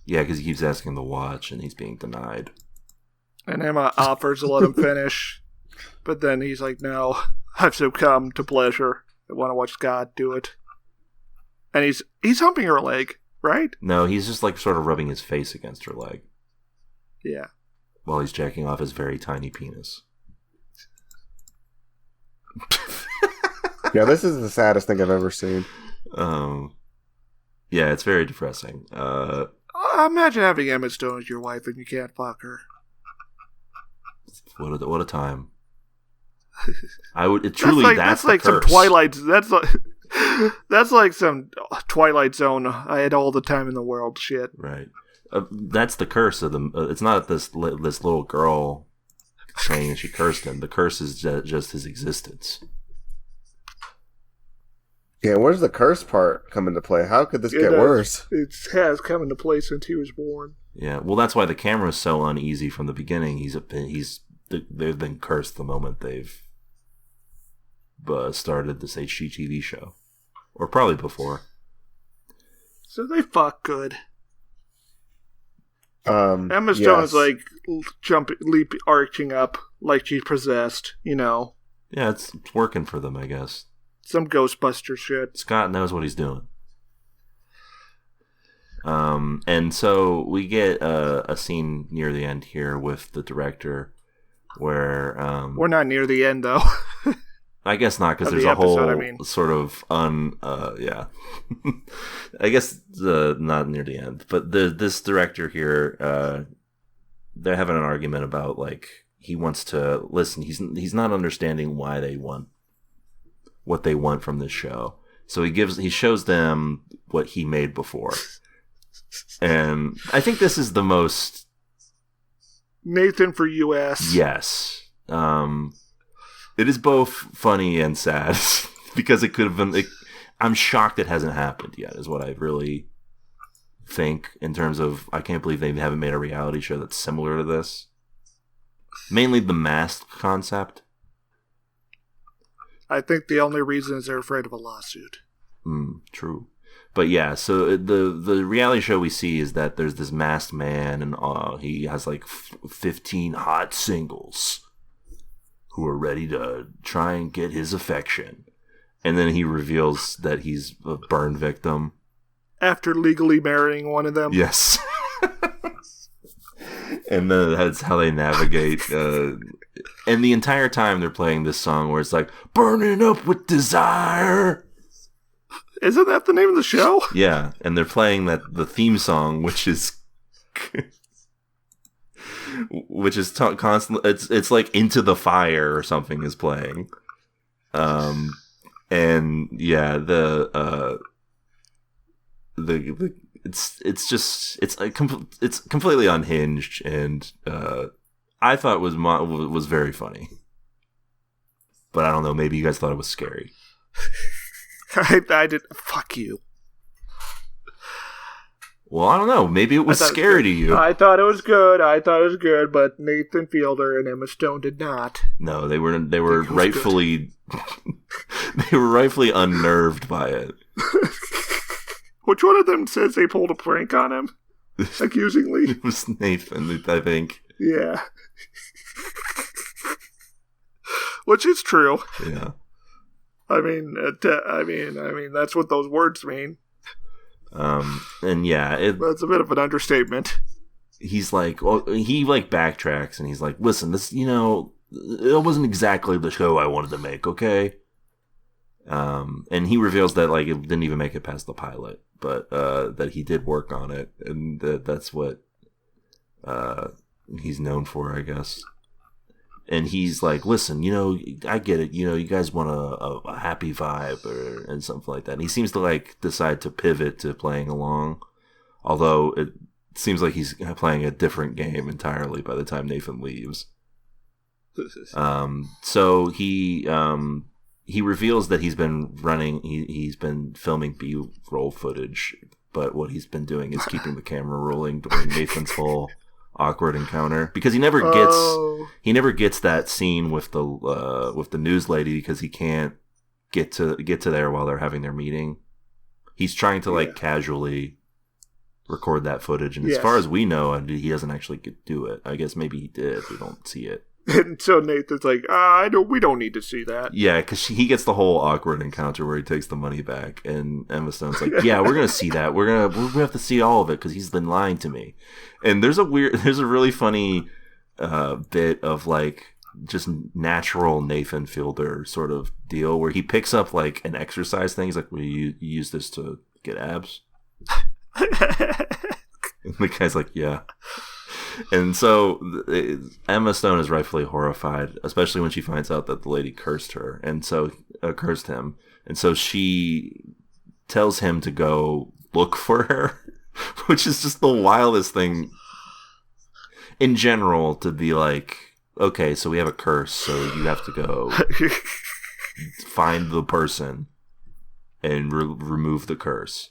Speaker 2: Yeah, because he keeps asking to watch and he's being denied.
Speaker 1: And Emma offers to let him finish, but then he's like, "No, I've succumbed to pleasure. I want to watch God do it." And he's humping her leg, right?
Speaker 2: No, he's just like sort of rubbing his face against her leg.
Speaker 1: Yeah.
Speaker 2: While he's jacking off his very tiny penis.
Speaker 3: Yeah, this is the saddest thing I've ever seen.
Speaker 2: Yeah, it's very depressing.
Speaker 1: Imagine having Emma Stone as your wife and you can't fuck her.
Speaker 2: What a time! I would that's like
Speaker 1: some Twilight. That's like some Twilight Zone. I had all the time in the world. Shit.
Speaker 2: Right. That's the curse of the. It's not this little girl saying she cursed him. The curse is just his existence.
Speaker 3: Yeah, where's the curse part come into play? How could this get worse?
Speaker 1: It has come into play since he was born.
Speaker 2: Yeah, well, that's why the camera's so uneasy from the beginning. They've been cursed the moment they've started this HGTV show, or probably before.
Speaker 1: So they fuck good. Emma Stone's like arching up like she's possessed. You know.
Speaker 2: Yeah, it's working for them, I guess.
Speaker 1: Some Ghostbuster shit.
Speaker 2: Scott knows what he's doing. And so we get a scene near the end here with the director where...
Speaker 1: We're not near the end, though.
Speaker 2: I guess not, because there's a whole sort of yeah. I guess not near the end. But this director here, they're having an argument about, like, he wants to... Listen, he's not understanding why they want what they want from this show. So he shows them what he made before. And I think this is the most
Speaker 1: Nathan for US.
Speaker 2: Yes. It is both funny and sad because it could have been I'm shocked it hasn't happened yet is what I really think in terms of I can't believe they haven't made a reality show that's similar to this. Mainly the mask concept.
Speaker 1: I think the only reason is they're afraid of a lawsuit.
Speaker 2: True. But yeah, so the reality show we see is that there's this masked man and he has like 15 hot singles who are ready to try and get his affection. And then he reveals that he's a burn victim.
Speaker 1: After legally marrying one of them?
Speaker 2: Yes. And that's how they navigate. And the entire time they're playing this song where it's like, burning up with desire.
Speaker 1: Isn't that the name of the show?
Speaker 2: Yeah, and they're playing the theme song, which is constantly. It's like Into the Fire or something is playing. And yeah, it's completely unhinged, and I thought it was very funny, but I don't know. Maybe you guys thought it was scary.
Speaker 1: I did. Fuck you.
Speaker 2: Well, I don't know. Maybe it was scary to you.
Speaker 1: I thought it was good. But Nathan Fielder and Emma Stone did not.
Speaker 2: No, they were rightfully they were rightfully unnerved by it.
Speaker 1: Which one of them says they pulled a prank on him? Accusingly.
Speaker 2: It was Nathan, I think.
Speaker 1: Yeah. Which is true.
Speaker 2: Yeah.
Speaker 1: I mean, that's what those words mean.
Speaker 2: And yeah,
Speaker 1: that's a bit of an understatement.
Speaker 2: He's like, he backtracks and he's like, listen, this, it wasn't exactly the show I wanted to make, okay? And he reveals that like it didn't even make it past the pilot, but that he did work on it, and that's what he's known for, I guess. And he's like, listen, I get it. You guys want a happy vibe and something like that. And he seems to like decide to pivot to playing along, although it seems like he's playing a different game entirely by the time Nathan leaves. So he reveals that he's been he's been filming B-roll footage, but what he's been doing is keeping the camera rolling during Nathan's whole awkward encounter, because he never gets that scene with the news lady, because he can't get to there while they're having their meeting. He's trying to casually record that footage, and as far as we know, he doesn't actually do it. I guess maybe he did. We don't see it.
Speaker 1: And so Nathan's like, we don't need to see that.
Speaker 2: Yeah, because he gets the whole awkward encounter where he takes the money back, and Emma Stone's like, yeah, we're going to see that. We're going to have to see all of it because he's been lying to me. And there's a really funny bit of like just natural Nathan Fielder sort of deal where he picks up like an exercise thing. He's like, will you use this to get abs? And the guy's like, yeah. And so Emma Stone is rightfully horrified, especially when she finds out that the lady cursed her, and so cursed him. And so she tells him to go look for her, which is just the wildest thing in general, to be like, okay, so we have a curse, so you have to go find the person and remove the curse.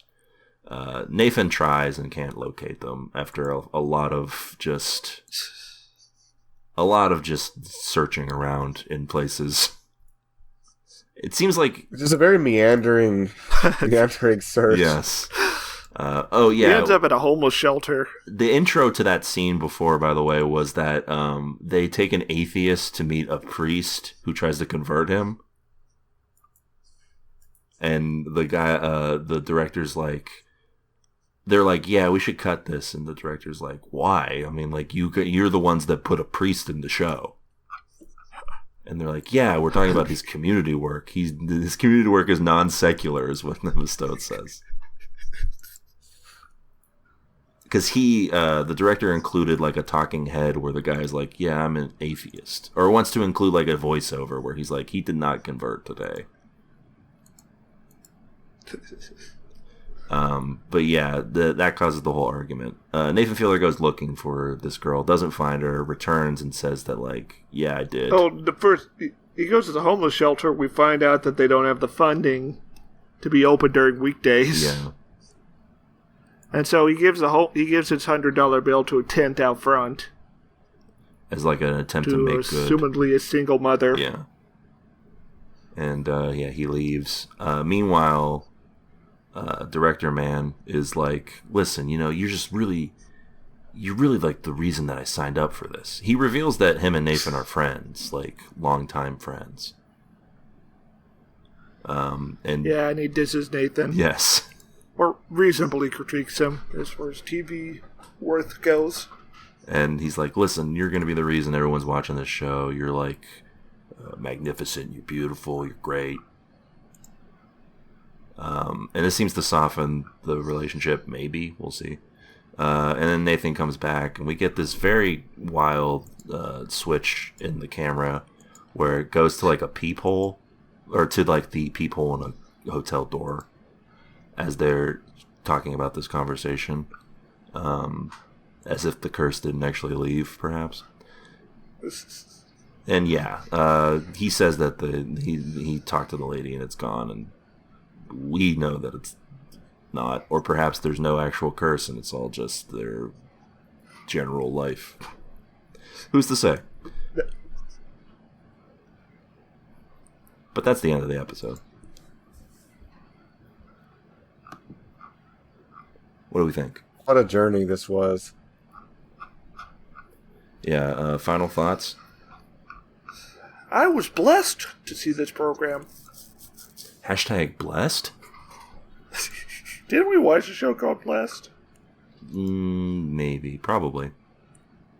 Speaker 2: Nathan tries and can't locate them after a lot of just searching around in places. It seems like
Speaker 3: it's just a very meandering search.
Speaker 2: Yes.
Speaker 1: He ends up at a homeless shelter.
Speaker 2: The intro to that scene before, by the way, was that they take an atheist to meet a priest who tries to convert him. And the guy, the director's like, they're like, yeah, we should cut this. And the director's like, why? I mean, like, you're the ones that put a priest in the show. And they're like, yeah, we're talking about his community work. His community work is non-secular, is what Emma Stone says. Because the director included like a talking head where the guy's like, yeah, I'm an atheist. Or wants to include like a voiceover where he's like, he did not convert today. But yeah, that causes the whole argument. Nathan Fielder goes looking for this girl, doesn't find her, returns and says that like, yeah, I did.
Speaker 1: Oh, he goes to the homeless shelter. We find out that they don't have the funding to be open during weekdays.
Speaker 2: Yeah.
Speaker 1: And so he gives his $100 bill to a tent out front
Speaker 2: as like an attempt to make good.
Speaker 1: Assumedly a single mother.
Speaker 2: Yeah. And he leaves. Meanwhile, director man is like, listen, you're really like the reason that I signed up for this. He reveals that him and Nathan are friends, like longtime friends. And he
Speaker 1: disses Nathan.
Speaker 2: Yes.
Speaker 1: Or reasonably critiques him as far as TV worth goes.
Speaker 2: And he's like, listen, you're going to be the reason everyone's watching this show. You're like magnificent, you're beautiful, you're great. And it seems to soften the relationship, maybe. We'll see. And then Nathan comes back, and we get this very wild switch in the camera where it goes to like a peephole, or to like the peephole in a hotel door as they're talking about this conversation. As if the curse didn't actually leave, perhaps. And he says that he talked to the lady and it's gone, and we know that not. Or perhaps there's no actual curse and it's all just their general life. Who's to say? But that's the end of the episode. What do we think?
Speaker 3: What a journey this was.
Speaker 2: Yeah, final thoughts?
Speaker 1: I was blessed to see this program.
Speaker 2: Hashtag blessed?
Speaker 1: Didn't we watch a show called Blessed?
Speaker 2: Maybe. Probably.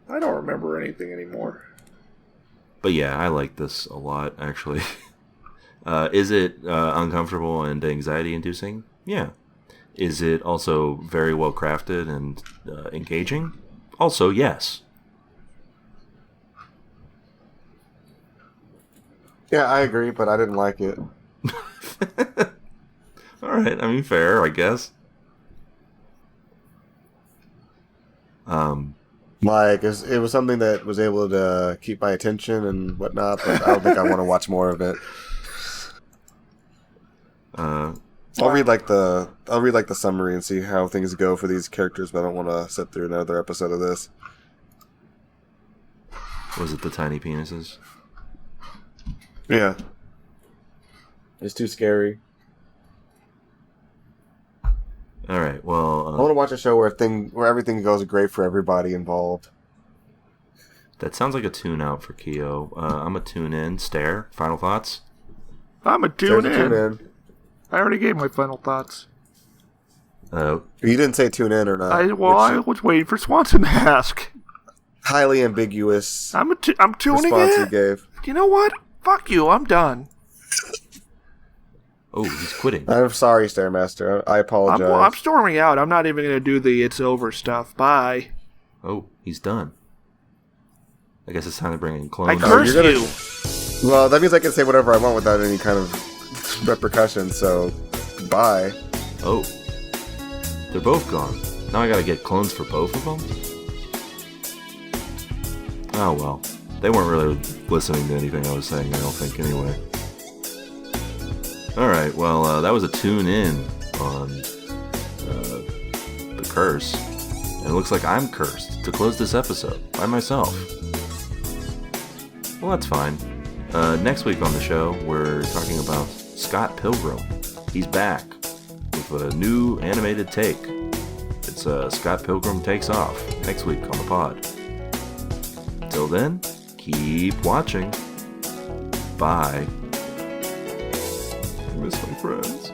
Speaker 1: I don't remember anything anymore.
Speaker 2: But yeah, I like this a lot, actually. Is it uncomfortable and anxiety-inducing? Yeah. Is it also very well crafted and engaging? Also, yes.
Speaker 3: Yeah, I agree, but I didn't like it.
Speaker 2: All right, I mean, fair, I guess.
Speaker 3: Like, it was something that was able to keep my attention and whatnot, but I don't think I want to watch more of it. I'll read the summary and see how things go for these characters, but I don't want to sit through another episode of this.
Speaker 2: Was it the tiny penises?
Speaker 3: Yeah. It's too scary.
Speaker 2: All right, well...
Speaker 3: I want to watch a show where everything goes great for everybody involved.
Speaker 2: That sounds like a tune-out for Keo. I'm a tune-in. Stare, final thoughts?
Speaker 1: I'm a tune
Speaker 3: Tune
Speaker 1: in.
Speaker 3: in.
Speaker 1: I already gave my final thoughts.
Speaker 3: You didn't say tune in or not.
Speaker 1: I was waiting for Swanson to ask.
Speaker 3: Highly ambiguous
Speaker 1: I'm tuning
Speaker 3: response
Speaker 1: in.
Speaker 3: you gave.
Speaker 1: You know what? Fuck you. I'm done.
Speaker 2: Oh, he's quitting.
Speaker 3: I'm sorry, Stairmaster. I apologize.
Speaker 1: I'm storming out. I'm not even going to do the it's over stuff. Bye.
Speaker 2: Oh, he's done. I guess it's time to bring in clones.
Speaker 1: I curse you.
Speaker 3: Well, that means I can say whatever I want without any kind of repercussions, so bye.
Speaker 2: Oh. They're both gone. Now I gotta get clones for both of them? Oh well. They weren't really listening to anything I was saying, I don't think, anyway. Alright, well, that was a tune-in on the curse. And it looks like I'm cursed to close this episode by myself. Well, that's fine. Next week on the show, we're talking about Scott Pilgrim. He's back with a new animated take. It's Scott Pilgrim Takes Off next week on the pod. Till then, keep watching. Bye. I miss my friends.